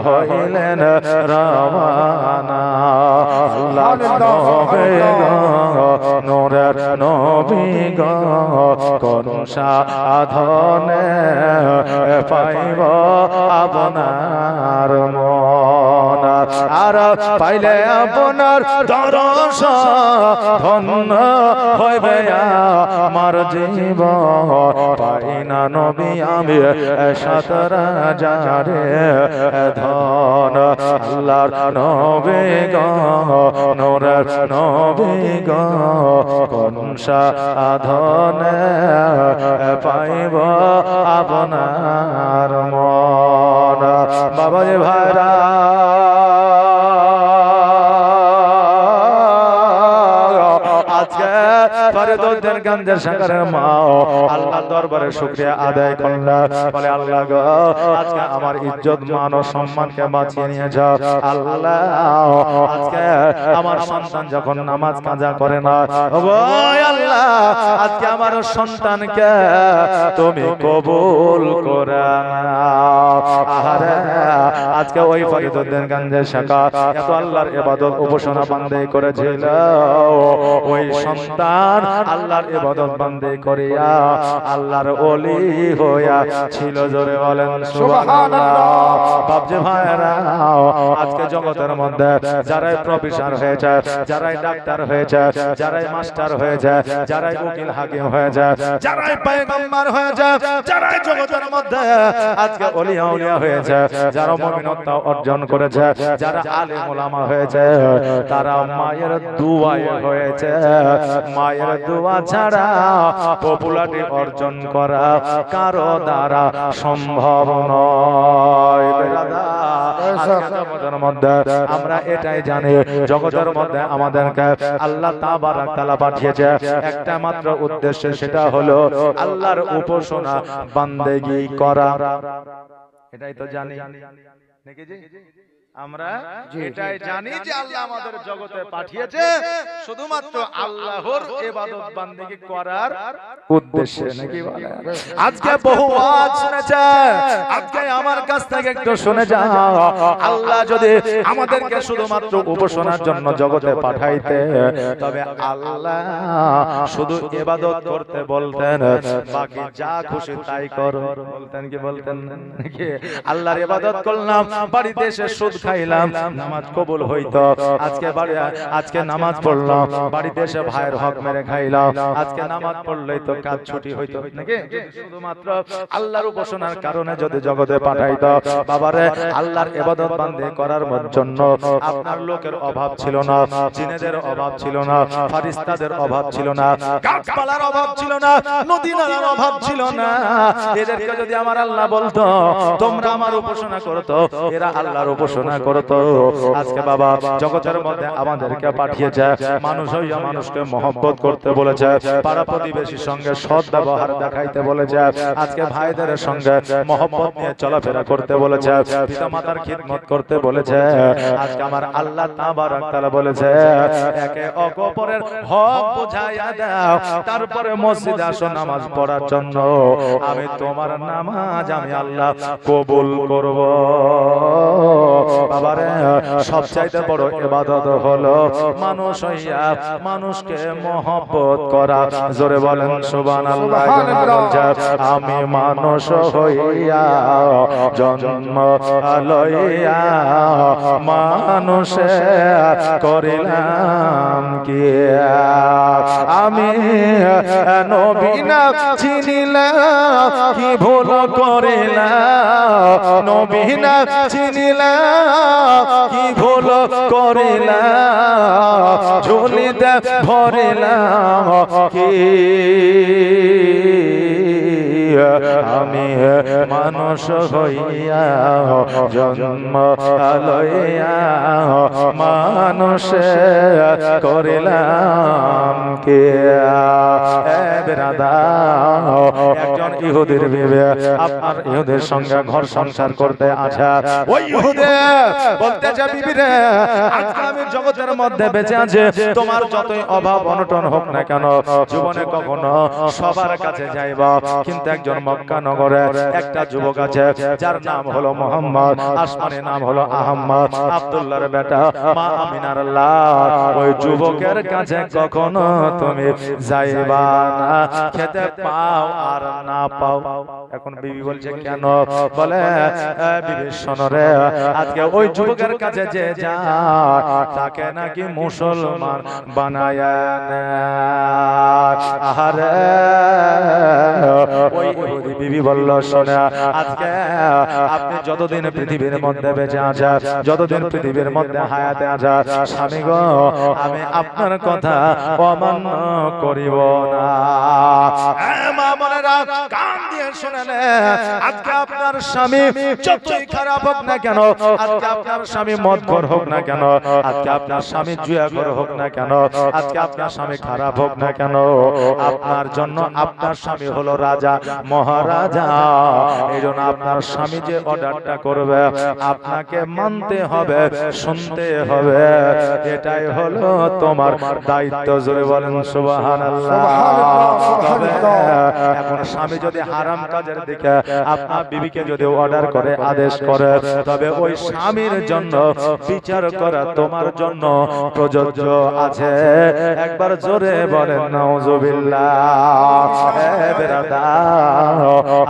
[SPEAKER 1] হইলেন রওয়ানা। আল্লাহর নবী গো নূরের নবী গো কোন সাধনে পাইব আপনার মন। আর পাইলে আপনার দর্শন ধন্য হইবে আমার জীবন। পাই না নবী আমি সাত রাজারে ধন। আল্লাহর নবী গো নূরের নবী গো কোন সাধনে পাইব আপনার মন। বাবা যে ভাইরা আজকে ফরিদউদ্দিন গঞ্জের সাগরের মা আল্লাহর দরবারে শুকরিয়া আদায় করলেন। বলে আল্লাহ গো আজকে আমার ইজ্জত মান ও সম্মানকে বাঁচিয়ে নিয়ে যাও। আল্লাহ আজকে আমার সন্তান যখন নামাজ কাজা করে না, ওগো আল্লাহ আজকে আমার সন্তানকে তুমি কবুল করে নাও। আহারে আজকে ওই ফরিদউদ্দিন গঞ্জের শাখা এত আল্লাহর ইবাদত উপাসনা বান্দাই করেছিল, ওই সন্তান আল্লাহর ইবাদত বান্দাই করিয়া আল্লাহর ওলি হইয়া ছিল। জোরে বলেন সুবহানাল্লাহ। বাপজি ভাইরা আজকে জগতের মধ্যে যারাই প্রফেসর হয়েছে, যারাই ডাক্তার হয়েছে, যারাই মাস্টার হয়েছে, যারাই উকিল হাকিম হয়েছে, যারাই পয়গম্বর হয়েছে, যারাই জগতের মধ্যে আজকে ওলিয়া উলিয়া হয়েছে, যারা মুমিনত্ব অর্জন করেছে, যারা আলেম ওলামা হয়েছে, তারা মায়ের দুয়ায় হয়েছে। মায়ের দোয়া ছাড়া পপুলারিটি অর্জন করা কারো দ্বারা সম্ভব নয়। জগতের মধ্যে আমরা এটাই জানি, জগতের মধ্যে আমাদেরকে আল্লাহ তাবারাক তাআলা পাঠিয়েছে একটা মাত্র উদ্দেশ্যে, সেটা হলো আল্লাহর উপাসনা বান্দেগি করা। এটাই তো জানি নাকি জি? আমরা এটাই জানি যে আল্লাহ আমাদের জগতে পাঠিয়েছে শুধুমাত্র আল্লাহর ইবাদত বান্দেগি করার উদ্দেশ্যে, নাকি বলে? আজকে বহু ওয়াজ শুনেছে, আজকে আমার কাছ থেকে একটু শুনে যাও, আল্লাহ যদি আমাদেরকে শুধুমাত্র উপাসনার জন্য জগতে পাঠাইতে, তবে আল্লাহ শুধু ইবাদত করতে বলতেন, বাকি যা খুশি তাই করো বলতেন। কি বলতেন? নাকি আল্লাহর ইবাদত করলাম, বাড়িতে এসে সুদ খাইলাম, নামাজ কবুল হইতো। আজকে নামাজ পড়লাম, বাড়িতে এসে ভাইয়ের হক মেরে খাইলাম, আজকে নামাজ পড়লেই তো কাজ ছুটি হইতো, নাকি? শুধুমাত্র আল্লাহর উপাসনার কারণে যদি জগতে পাঠাইতো, বাবারে আল্লাহর ইবাদত বান্দে করার জন্য আপনার লোকের অভাব ছিল না, জিনেদের অভাব ছিল না, ফারিস্তাদের অভাব ছিল না, গাছপালার অভাব ছিল না, নদী নালার অভাব ছিল না। এদেরকে যদি আমার আল্লাহ বলতো তোমরা আমার উপাসনা করতো, এরা আল্লাহর উপাসনা করতো। আজকে বাবা জগতের মধ্যে আমাদেরকে পাঠিয়েছে, মানুষ হইয়া মানুষকে মহব্বত করতে বলেছে, পাড়া প্রতিবেশীর সঙ্গে সৎ ব্যবহার দেখাইতে বলেছে, আজকে ভাইদের সঙ্গে মহব্বত নিয়ে চলাফেরা করতে বলেছে, পিতামাতার খিদমত করতে বলেছে। আজকে আমার আল্লাহ তাবারক তাআলা বলেছে, একে অপরের হক বুঝাইয়া দাও, তারপরে মসজিদে আসো নামাজ পড়ার জন্য, আমি তোমার নামাজ আমি আল্লাহ কবুল করব। বাবারে সবচাইতে বড় ইবাদত হলো মানুষ হইয়া মানুষকে মহব্বত করা। জোরে বলেন সুবহানাল্লাহ। আমি মানুষ হইয়া জন্ম লইয়া মানুষে করিলাম কি, আমি নবী না চিনিলাম কি ভুল করিলাম, নবী না চিনিলাম কি ভুল করিলাম, ঝুলিতে ভরিলাম কি, আমি মানুষ হইয়া জন্ম লইয়া মানুষে করিলাম কে। একজন ইহুদির বিবি আপনার ইহুদের সঙ্গে ঘর সংসার করতে আছে, ওই ইহুদি বলতেছে, বিবি রে আজকে আমি জগতের মধ্যে বেঁচে আছি, তোমার যতই অভাব অনটন হোক না কেন, জীবনে কখনো সবার কাছে যাইবা, কিন্তু একজন মক্কা নগরে একটা যুবক আছে, যার নাম হলো মোহাম্মদ, আসমানি নাম হলো আহমদ, আব্দুল্লাহর বেটা, মা আমিনার লাল। ওই যুবকের কাছে কখনো তুমি যাইবা না, খেতে পাও আর না পাও। এখন বিবি বলছে কেন? বলে বিবি শোনো রে, আজকে ওই যুবকের কাছে যে যায় তাকে নাকি মুসলমান বানায় আহারে। ওই ইহুদি বিবি বলল, শোনা আজকে আপনি যতদিন পৃথিবীর মধ্যে বেঁচে আছেন, যতদিন পৃথিবীর মধ্যে হায়াতে আছেন, স্বামী গো আমি আপনার কথা অমান্য করিব না। মা বোনেরা কান দিয়ে শুনে নে, আজকে আপনার স্বামী যতই খারাপ হোক না কেন, আজকে আপনার স্বামী মদখোর হোক না কেন, আজকে আপনার স্বামী জুয়াখোর হোক না কেন, আজকে আপনার স্বামী খারাপ হোক না কেন, আপনার জন্য আপনার স্বামী হলো রাজা মহারাজা। এই জন্য আপনার স্বামী যে অর্ডারটা করবে আপনাকে মানতে হবে, শুনতে হবে, এটাই হলো তোমার দায়িত্ব। জোরে বলেন সুবহানাল্লাহ। তবে এখন স্বামী যদি হারাম কাজের দিকে আপনার বিবিকে যদি অর্ডার করে, আদেশ করে, তবে ওই স্বামীর জন্য বিচার করা তোমার জন্য প্রযোজ্য আছে। একবার জোরে বলেন নাউজুবিল্লাহ।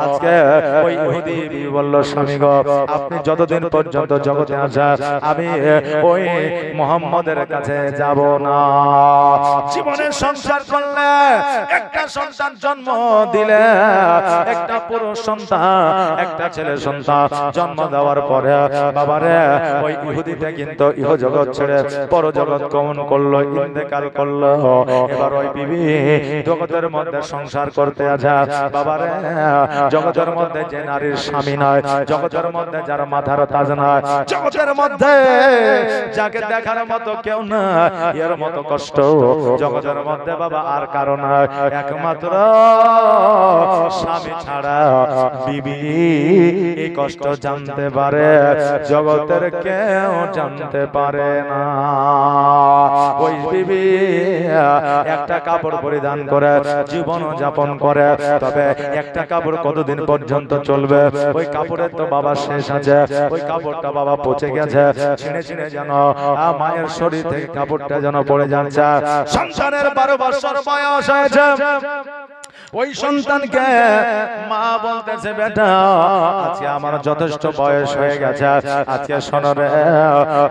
[SPEAKER 1] আজকে ওই ইহুদি বলল, স্বামী গো আপনি যতদিন পর্যন্ত জগতে আছেন আমি ওই মুহাম্মদের কাছে যাব না। জীবনে সংসার করলে, একটা সন্তান জন্ম দিলে, একটা পুরুষ সন্তান, একটা ছেলে সন্তান জন্ম দেওয়ার পরে বাবারে ওই ইহুদিটা কিন্তু ইহ জগৎ ছেড়ে পর জগৎ গমন করলো, ইন্তেকাল করলো। এবার ওই বিবি জগতের মধ্যে সংসার করতে আছে, বাবারে জগতের মধ্যে যে নারীর স্বামী নয়, জগতের মধ্যে যার মাথার তাজ নয়, জগতের মধ্যে যাকে দেখার মতো কেউ না, এর মতো কষ্ট জগতের মধ্যে বাবা আর কারণ নয়, একমাত্র স্বামী ছাড়া বিবি এই কষ্ট জানতে পারে, জগতের কেউ জানতে পারে না। ওই বিবি একটা কাপড় পরিধান করে জীবন যাপন করে, তবে একটা কাপড় কতদিন পর্যন্ত চলবে? ওই কাপড়ের তো বাবা শেষ আছে, ওই কাপড়টা বাবা পচে গেছে, ছিঁড়ে ছিঁড়ে যেন মায়ের শরীর থেকে কাপড়টা যেন পড়ে যাচ্ছে। সংসারের 12 বছর বয়স হয়েছে, ওই সন্তানকে মা বলতেছে, বেটা আজকে আমার যথেষ্ট বয়স হয়ে গেছে, আজকে শোনো রে,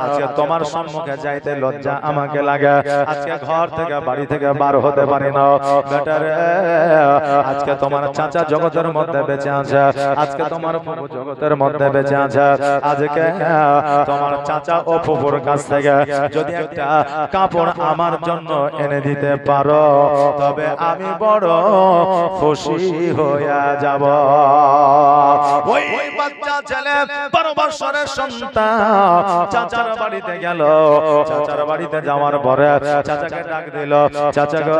[SPEAKER 1] আজকে তোমার সম্মুখে যাইতে লজ্জা আমাকে লাগে, আজকে ঘর থেকে বাড়ি থেকে বার হতে পারি না। বেটা রে, আজকে তোমার চাচা জগতের মধ্যে বেঁচে আছে, আজকে তোমার ফুফু জগতের মধ্যে বেঁচে আছে, আজকে তোমার চাচা ও ফুফুর কাছ থেকে যদি একটা কাপড় আমার জন্য এনে দিতে পারো, তবে আমি বড় খুশি হয়ে যাব। ওই বাচ্চা ছেলে 12 বছরের সন্তান চাচার বাড়িতে গেল। চাচার বাড়িতে যাওয়ার পরে চাচাকে ডাক দিল, চাচা গো,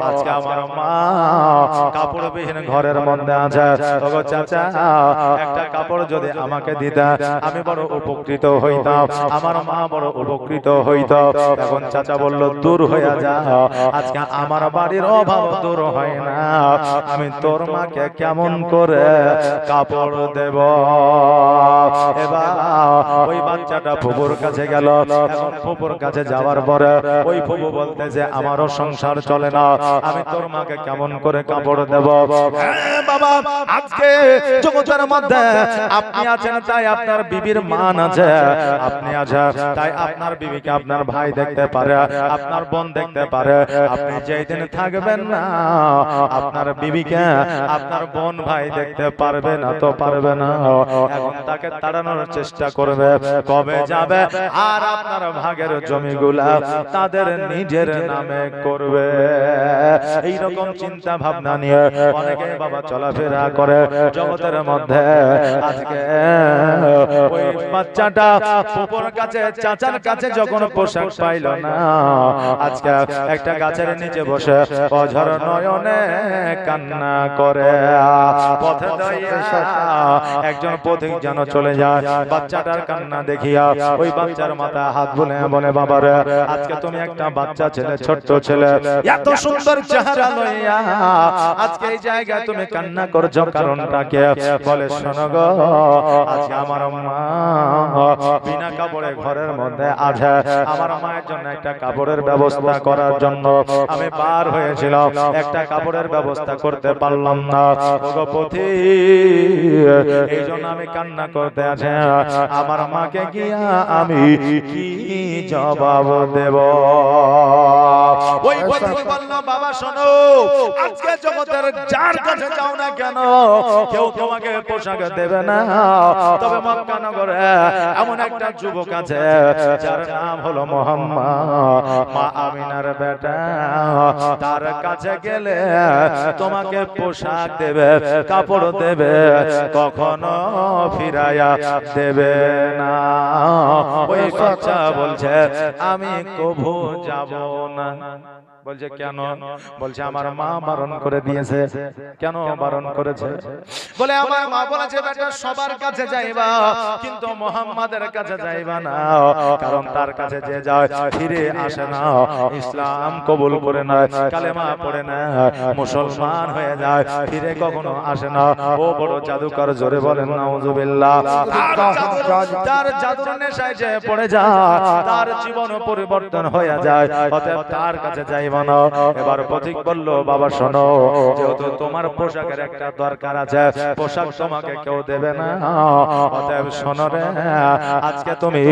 [SPEAKER 1] আজকে আমার মা কাপড়বিহীন ঘরের মধ্যে আছে, ওগো চাচা একটা কাপড় যদি আমাকে দিতা আমি বড় উপকৃত হইতাম, আমার মা বড় উপকৃত হইত। এখন চাচা বলল, দূর হয়ে যা, আজকে আমার বাড়ির অভাব দূর হয় না, আমি তোর মাকে কেমন করে কাপড় দেব। এবার ওই বাচ্চাটা ফুপুর কাছে গেল। এখন ফুপুর কাছে যাওয়ার পরে ওই ফুপু বলতেছে, আমারও সংসার চলে না, আমি তোর মাকে কেমন করে কাপড় দেব। বাবা, আজকে জগতের মধ্যে আপনি আছেন তাই আপনার বিবির মান আছে, আপনি আছেন তাই আপনার বিবিকে আপনার ভাই দেখতে পারে, আপনার বোন দেখতে পারে। আপনি যেই দিন থাকবেন না, আপনার বিবিকে আপনার বোন ভাই দেখতে পারবে না তো পারবে না। এখন তাকে তাড়ানোর চেষ্টা করবে, কবে যাবে আর আপনার ভাগের জমিগুলা তাদের নিজের নামে করবে। এইরকম চিন্তা ভাবনা নিয়ে অনেকে বাবা চলাফেরা করে জগতের মধ্যে। আজকে ওই বাচ্চাটা ফুপুর কাছে চাচার কাছে যখন পোশাক পাইল না, আজকে একটা গাছের নিচে বসে অঝর নয়নে কান্না করে। পথে একজন পথিক যেন চলে যায়, বাচ্চাটার কান্না দেখিয়া ওই বাচ্চার মাথা হাত বলে বলে, বাবারে আজকে তুমি একটা বাচ্চা ছেলে, ছোট্ট ছেলে, এত সুন্দর চেহারা লইয়া আজকে এই জায়গায় তুমি কান্না করছো, কারণটা কি? বলে, শোনো গো, আজকে আমার মা বিনা কাপড়ে ঘরের মধ্যে আছে, আমার মায়ের জন্য একটা কাপড়ের ব্যবস্থা করার জন্য আমি বার হয়েছিলাম, একটা কাপড়ের ব্যবস্থা করতে পারলাম না। ওগো পথিক, এই জন্য আমি কান্না করতে আছে, আমার মাকে গিয়া আমি কি জবাব দেব? ওই পথিক বলল, বাবা শোনো, আজকে জগতের যার কাছে যাও না কেন, কেউ তোমাকে পোশাক দেবে না, তবে মক্কা নগরে এমন একটা যুবক আছে যার নাম হলো মোহাম্মদ, মা আমিনার বেটা, তার কাছে গেলে তোমাকে পোশাক দেবে, কাপড় দেবে, কখনো ফিরাইয়া দেবে না। ওই বাচ্চা বলছে, আমি কভু যাব না। বলছে কেন? বলছে আমার মা বারণ করে দিয়েছে। কেন বারণ করেছে? বলে আমার মা বলেছে, বেটা সবার কাছে যাইবা কিন্তু মুহাম্মাদের কাছে যাইবা না, কারণ তার কাছে যে যায় ফিরে আসে না, ইসলাম কবুল করে না, কালেমা পড়ে না, মুসলমান হয়ে যায়, ফিরে কখনো আসে না। ও বড় জাদুকর, জোরে বলেন নাউজুবিল্লাহ। তার জাদুর নেশায় যে পড়ে যায়, তার জীবন পরিবর্তন হয়ে যায়, অতএব তার কাছে যাই। এবার পথিক বলল, বাবা শোনো, যেহেতু তোমার পোশাকের একটা দরকার আছে, পোশাক তোমাকে কেউ দেবে না, অতএব শোনো রে, আজকে তুমি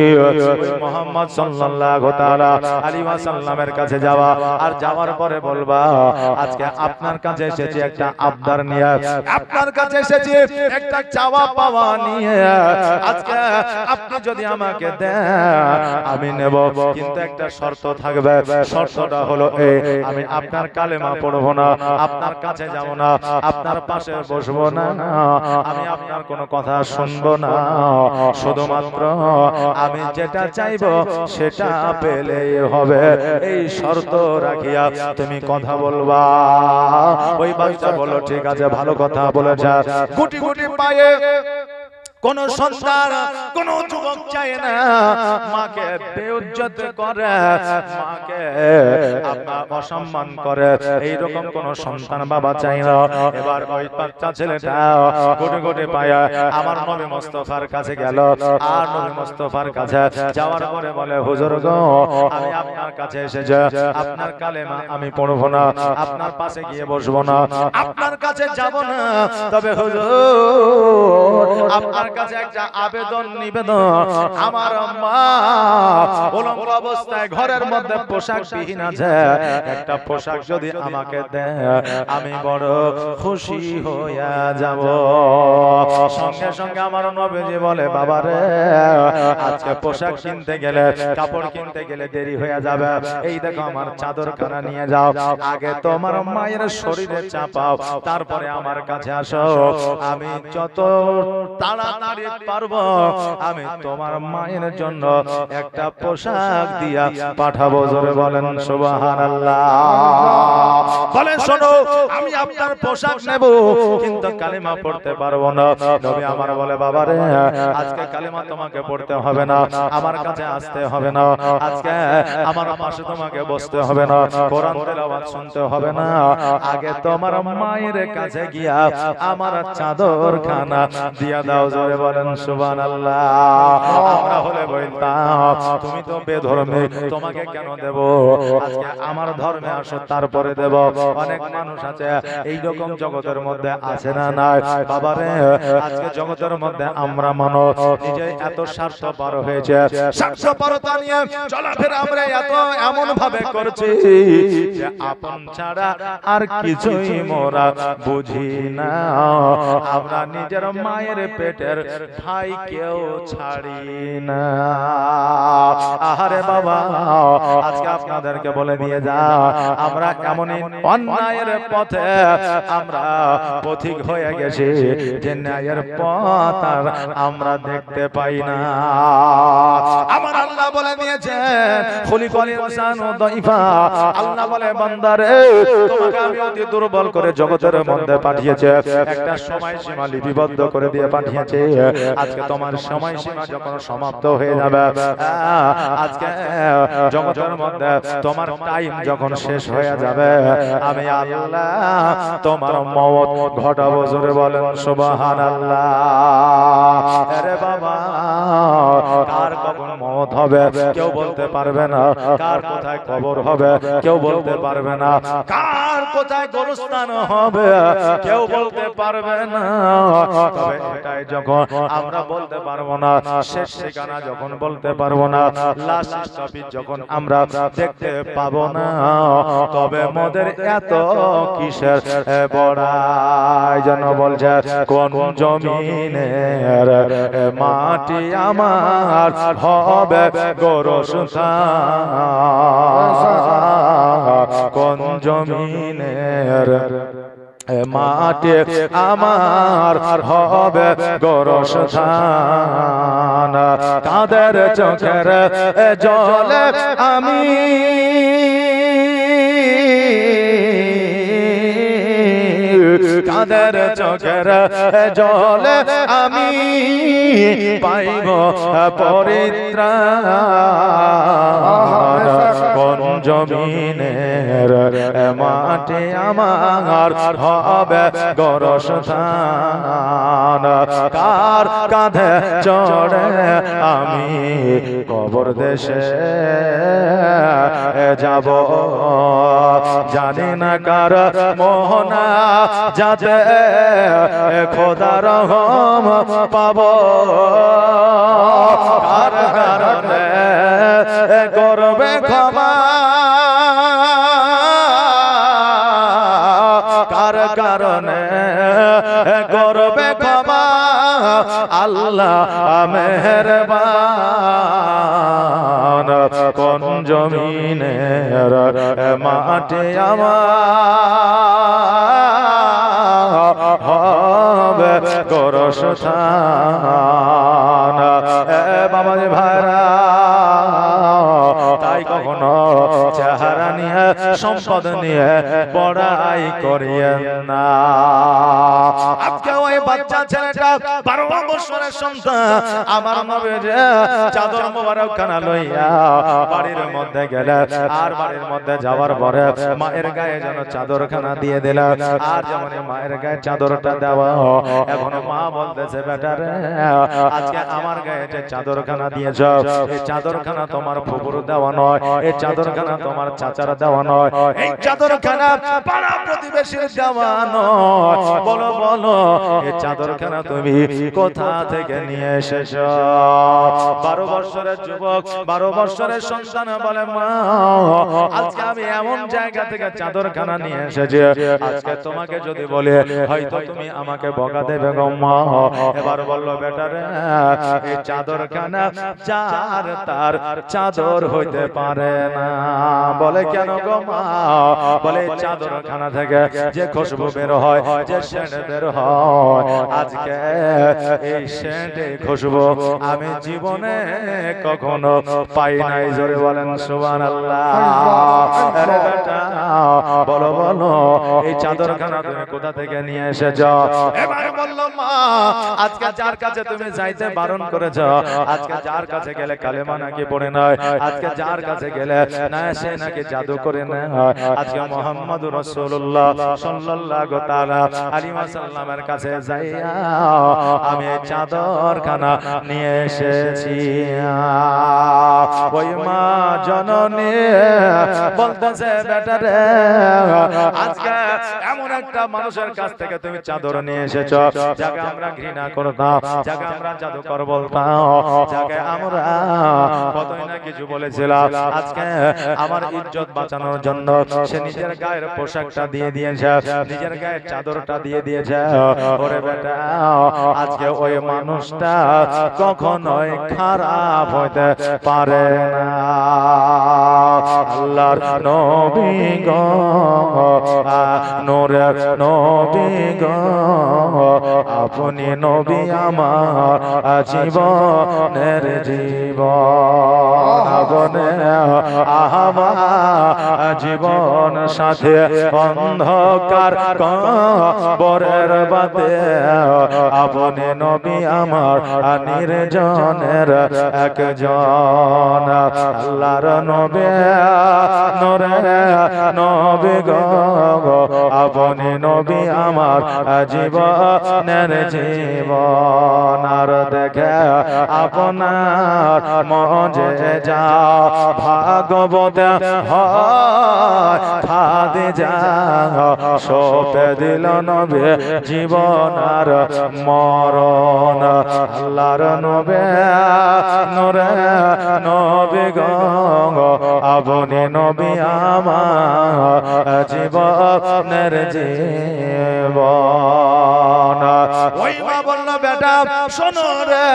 [SPEAKER 1] মুহাম্মদ সাল্লাল্লাহু তাআলা আলাইহি ওয়াসাল্লামের কাছে যাওয়া, আর যাওয়ার পরে বলবা, আজকে আপনার কাছে এসেছি একটা আবদার নিয়ে, আপনার কাছে এসেছি একটা চাওয়া পাওয়া নিয়ে, আজকে আপনি যদি আমাকে দেন আমি নেব, কিন্তু একটা শর্ত থাকবে, শর্তটা হলো এই, আমি আপনার কালেমা পড়বো না, আপনার কাছে যাব না, আপনার পাশে বসবো না, আমি আপনার কোনো কথা শুনবো না, শুধুমাত্র আমি যেটা চাইবো সেটা পেলেই হবে, এই শর্ত রাখিয়া তুমি কথা বলবা। ওই বাচ্চা বলল ঠিক আছে, ভালো কথা বলেছে। গুটি গুটি পায়ে কোন সন্তান কোন যুবক চায় না মাকে বেইজ্জত করে, মাকে আপনার অসম্মান করে, এইরকম কোন সন্তান বাবা চায় না। এবার ওই বাচ্চা ছেলেটা গুটি গুটি পায়ে আমার নবী মুস্তাফার কাছে গেল, আর নবী মুস্তাফার কাছে যাওয়ার পরে বলে হুজুর গো, আমি আপনার কাছে এসেছি, আপনার কালেমা আমি পড়বো না, আপনার পাশে গিয়ে বসবো না, আপনার কাছে যাব না, তবে হুজুর আপনার কাছে একটা আবেদন নিবেদন, আমার মা উলঙ্গ অবস্থায় ঘরের মধ্যে পোশাক বিহীন আছে, একটা পোশাক যদি আমাকে দেয় আমি বড় খুশি হইয়া যাব। সঙ্গে সঙ্গে আমার নবীজি বলে বাবারে, আজকে পোশাক কিনতে গেলে, কাপড় কিনতে গেলে দেরি হয়ে যাবে, এই দেখো আমার চাদর খানা নিয়ে যাও, আগে তোমার মায়ের শরীরে চাপাও, তারপরে আমার কাছে আসো, আমি যত তাড়াতাড়ি পারবো আমি তোমার মায়ের জন্য একটা পোশাক দিয়া পাঠাবো। জোরে বলেন সুবহানাল্লাহ। বলেন শোনো, আমি আপনার পোশাক নেব কিন্তু কালিমা পড়তে পারবো না। নবী আমার বলে বাবারে, আজকে কালিমা তোমাকে পড়তে হবে না, আমার কাছে আসতে হবে না, আজকে আমার পাশে তোমাকে বসতে হবে না, কোরআন তেলাওয়াত শুনতে হবে না, আগে তোমার মায়ের কাছে গিয়া আমার চাদর খানা দিয়া দাও। জোরে বলেন সুবহানাল্লাহ। আমরা হলে বলতাম তুমি তো বেধর্মী, তোমাকে কেন দেব, আজকে আমার ধর্মে আসো তারপরে দেব। অনেক মানুষ আছে এইরকম জগতের মধ্যে আছে না নাই বাবারে, আজকে জগতের মধ্যে আমরা মানুষ নিজে এত স্বার্থপর হয়েছে, স্বার্থপরতা নিয়ে চলাফেরা আমরা এত এমন ভাবে করছি যে আপন ছাড়া আর কিছুই মোরা বুঝি না, আমরা নিজের মায়ের পেটের ভাই কেউ ছাড়ি না। আহারে বাবা, আজকে আপনাদেরকে বলে দিয়ে যা, আমরা এমনই অন্যায়ের পথে আমরা পথিক হয়ে গেছি যে ন্যায়ের পথ আর আমরা দেখতে পাই না। আমার আল্লাহ বলে দিয়েছেন খুলিকাল ইনসানু দাইফা, আল্লাহ বলে বান্দারে তোমাকে আমি অতি দুর্বল করে জগতের মধ্যে পাঠিয়েছে, একটা সময়সীমা লিপিবদ্ধ করে দিয়ে পাঠিয়েছে, আজকে তোমার সময়সীমা যখন সমাপ্ত হয়ে যাবে, আজকে জগতের মধ্যে তোমার টাইম যখন শেষ হয়ে যাবে, আমি আল্লাহ তোমার মওত ঘটাবো। জোরে বলেন সুবহানাল্লাহ। আরে বাবা, কার কখন মওত হবে কেউ বলতে পারবে না, কার কোথায় কবর হবে কেউ বলতে পারবে না, কার কোথায় গোরস্থান হবে কেউ বলতে পারবে না, তবে এটাই যখন আমরা বলতে পারবো না, শেষ ঠিকানা যখন বলতে পারবো না, লাস্ট স্টপেজ যখন আমরা দেখতে পাবো না, তবে মোদের এত কিসের বড়াই যেন বলছে কোন জমিনের মাটি আমার হবে গোরস্থান, কোন জমিনের মাটি আমার হবে গোরস্থান, কাদের চোখের জলে আমি কাদের চোখের জলে আমি পাইব পরিত্রাণ, কোন জমিনের মাটি আমার হবে গোরস্থান, কার কাঁধে চড়ে আমি কবর দেশে যাব, জানি না কার মোহনা যাতে খোদার রহম পাব, কার কারণে করবে ক্ষমা, কার কারণে করবে ক্ষমা আল্লাহ মেহেরবান, কোন জমিন দিনের মাঠে আমার হবে গোরস্থান। বাবা যে ভাইরা, তাই কখনো চেহারা নিয়ে সম্পদ নিয়ে বড়াই করিয়েন না। আজকে ওই বাচ্চা ছেলেটা 12 বছরের সন্তান আমার নবীর চাদর মোবারক খানা লইয়া বাড়ির মধ্যে গেলে, আর বাড়ির মধ্যে যাওয়ার পরে মায়ের গায়ে যেন চাদর খানা দিয়ে দিল। আর যেমন মায়ের গায়ে চাদরটা দেওয়া, এখন মা বলতেছে বেটা রে, আজকে আমার গায়ে যে চাদর খানা দিয়েছ, এই চাদর খানা তোমার ফুপুর দেওয়া নয়, এই চাদর খানা তোমার চাচার দেওয়া নয়, এই চাদর খানা পাড়া প্রতিবেশীর দেওয়া নয়। বলো বলো, এই চাদর খানা তুমি কোথা থেকে নিয়ে এসেছ? 12 বছরের যুবক, 12 বছরের সন্তান বলে মা, আজকে আমি এমন জায়গা থেকে চাদর খানা নিয়ে এসেছি, আজকে তোমাকে যদি বলে হয়তো তুমি আমাকে বকা দেবে গো মা। এবার বললো বেটা রে, এই চাদর খানা যার তার চাদর হইতে পারে না। বলে কেন গো মা? বলে চাদর খানা থেকে যে খুশবু বের হয়, যে সেন্ট বের হয়, আজকে এই সেন্টে খুশবু আমি জীবনে কখনো পাই নাই। জোরে বলেন সুবহানাল্লাহ। আরে বেটা বলো বলো, এই চাদর খানা তুমি কোথা থেকে নিয়ে এসেছ? এবার বললো মা, আজকে যার কাছে তুমি যাইতে বারণ করেছ, আজকে যার কাছে গেলে কালেমা নাকি পড়ে নয়, আজকে যার কাছে গেলে না সে নাকি জাদু করে না, আজকে মুহাম্মদুর রাসূলুল্লাহ সাল্লাল্লাহু তাআলা আলাইহি ওয়াসাল্লামের কাছে যাইয়া আমি চাদর খানা নিয়ে এসেছি। ওই মা জননী বলতেছে বেটা রে, আজকে এমন একটা মানুষের কাছ থেকে তুমি চাদর নিয়ে এসেছ যাকে আমরা ঘৃণা করতাম, যাকে আমরা জাদুকর বলতাম, যাকে আমরা কতই না কিছু বলেছিলাম, আজকে আমার ইজ্জত বাঁচানোর জন্য সে নিজের গায়ের পোশাকটা দিয়ে দিয়েছে, নিজের গায়ের চাদরটা দিয়ে দিয়েছে। ওরে বেটা, আজকে ওই মানুষটা কখনোই খারাপ হইতে পারে না। আল্লাহর নবী গো, নূরের নবী গো, আপনি নবী আমার জীবনের জীবন, আপনি আমার জীবন সাথে অন্ধকার কবরের বাতে, আপনি নবী আমার নির্জনের একজন। আল্লাহর নবী নূরে নবী গো, আপনি নবী আমার জীবনের জীবন। আর দেখে আপনার মজে যা ভাগবত হয় খাদে যা, সোপে দিল নবী জীবন আর মরণ। আল্লাহর নবী নূরে নবী গো, আপনি নবী আমার জীবনের জীবন। ওই মা বলল বেটা শোনো রে,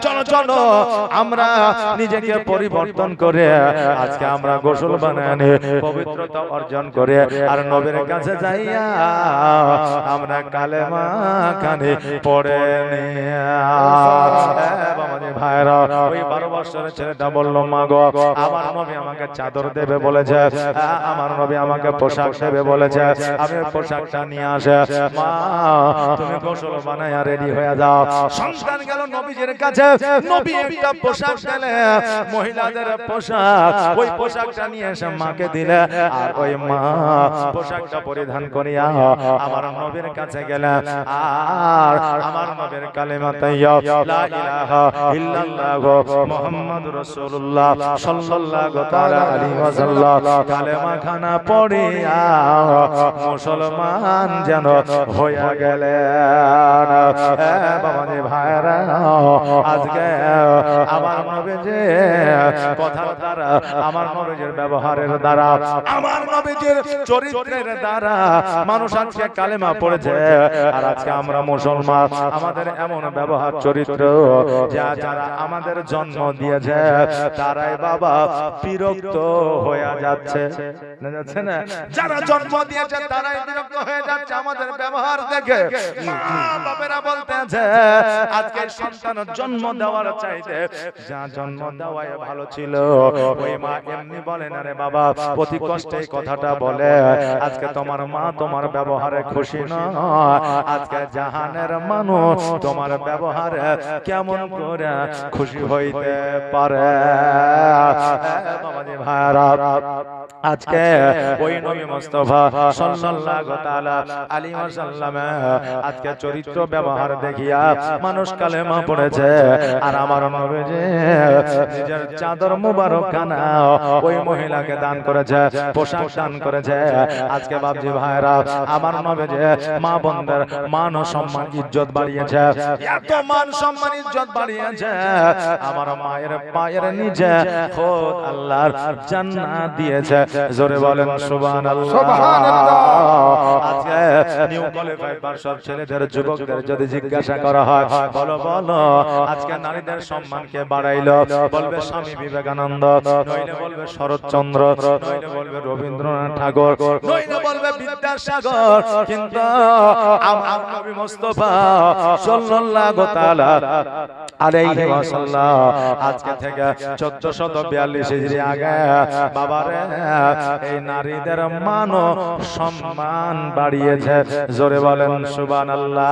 [SPEAKER 1] চলো চলো আমরা নিজেকে পরিবর্তন করে আজকে আমরা গোসল বানানে পবিত্রতা অর্জন করে আর নবীর কাছে যাইয়া আমরা কালেমা খানি পড়ে নিয়া। বাবাজি ভাইরা, ওই 12 বছরের ছেলেটা বলল মা গো, আমার নবী আমাকে চাদর দেবে বলেছে, আমার নবী আমাকে পোশাক দেবে বলেছে, আমি পোশাকটা নিয়ে আসে। মা তুমি গোসল বানায়া রেডি হয়ে যাও। সন্তান গেল নবীজির কাছে, নবী একটা পোশাক দিলে, মহিলাদের পোশাক, ওই পোশাকটা নিয়ে এসে মাকে দিলে। আর ওই মা পোশাকটা পরিধান করিয়া আমার নবীর কাছে গেলেন। আর আমার নবীর কালেমা তাইয়া লা ইলাহা ইল্লাল্লাহ মুহাম্মাদুর রাসূলুল্লাহ সাল্লাল্লাহু তাআলা আলাইহি ওয়াসাল্লাম কালেমা খানা পড়িয়া মুসলমান যেন হইয়া গেলেন। বাবাজি ভাইরা, আজকে আমার নবীজি কথার দ্বারা, আমার নবীজির ব্যবহারের দ্বারা, আমার নবীজির চরিত্রের দ্বারা মানুষ আজকে কালেমা পড়েছে। আর আজকে আমরা মুসলমান, আমাদের এমন ব্যবহার চরিত্র যারা আমাদের জন্ম দিয়েছে তারাই বাবা বিরক্ত হয়ে যাচ্ছে না, যারা জন্ম দিয়েছে তারাই বিরক্ত হয়ে যাচ্ছে আমাদের ব্যবহার দেখে। বাবারা বলতেছে আজকে সন্তানের জন্ম দেওয়ার চাইতে যা জন্ম দেওয়াই ভালো ছিল। ওই মা এমনি বলে না রে বাবা, প্রতি কষ্টে কথাটা বলে আজকে তোমার মা তোমার ব্যবহারে খুশি না, আজকে জাহানের মানুষ তোমার ব্যবহারে কেমন করে খুশি হইতে পারে। বাবাজি ভাইরা, আজকে ওই নবী মুস্তাফা সাল্লাল্লাহু তাআলা আলাইহি ওয়াসাল্লাম আজকে চরিত্র ব্যবহার দেখিয়া মানুষ কালেমা পড়েছে। আর আমার নবীজি নিজের চাদর মুবারক খানা ওই মহিলাকে দান করেছে, পোশাক দান করেছে। আজকে বাপজি ভাইরা, আমার নবীজি মা বোনদের মান ও সম্মান ইজ্জত বাড়িয়েছে, এত মান সম্মান ইজ্জত বাড়িয়েছে। আমার মায়ের পায়ের নিচে খোদ আল্লাহর জান্নাত দিয়েছে। জোরে বলেন সুবহানাল্লাহ, সুবহানাল্লাহ। আজকে নিউ কোয়ালিফাইড সব ছেলেদের যুবকদের যদি জিজ্ঞাসা করা হয়, বলো বলো আজকে নারীদের সম্মানকে বাড়াইলো, বলবে স্বামী বিবেকানন্দ, নইলে বলবে শরৎচন্দ্র, নইলে বলবে রবীন্দ্রনাথ ঠাকুর, নইলে বলবে বিদ্যাসাগর। কিন্তু আমার নবী মুস্তাফা সাল্লাল্লাহু তাআলা আলাইহি ওয়াসাল্লাম আজকে থেকে 1442 হিজরি আগে বাবারে এই নারীদের মান ও সম্মান বাড়িয়েছে। জোরে বলেন সুবহানাল্লাহ।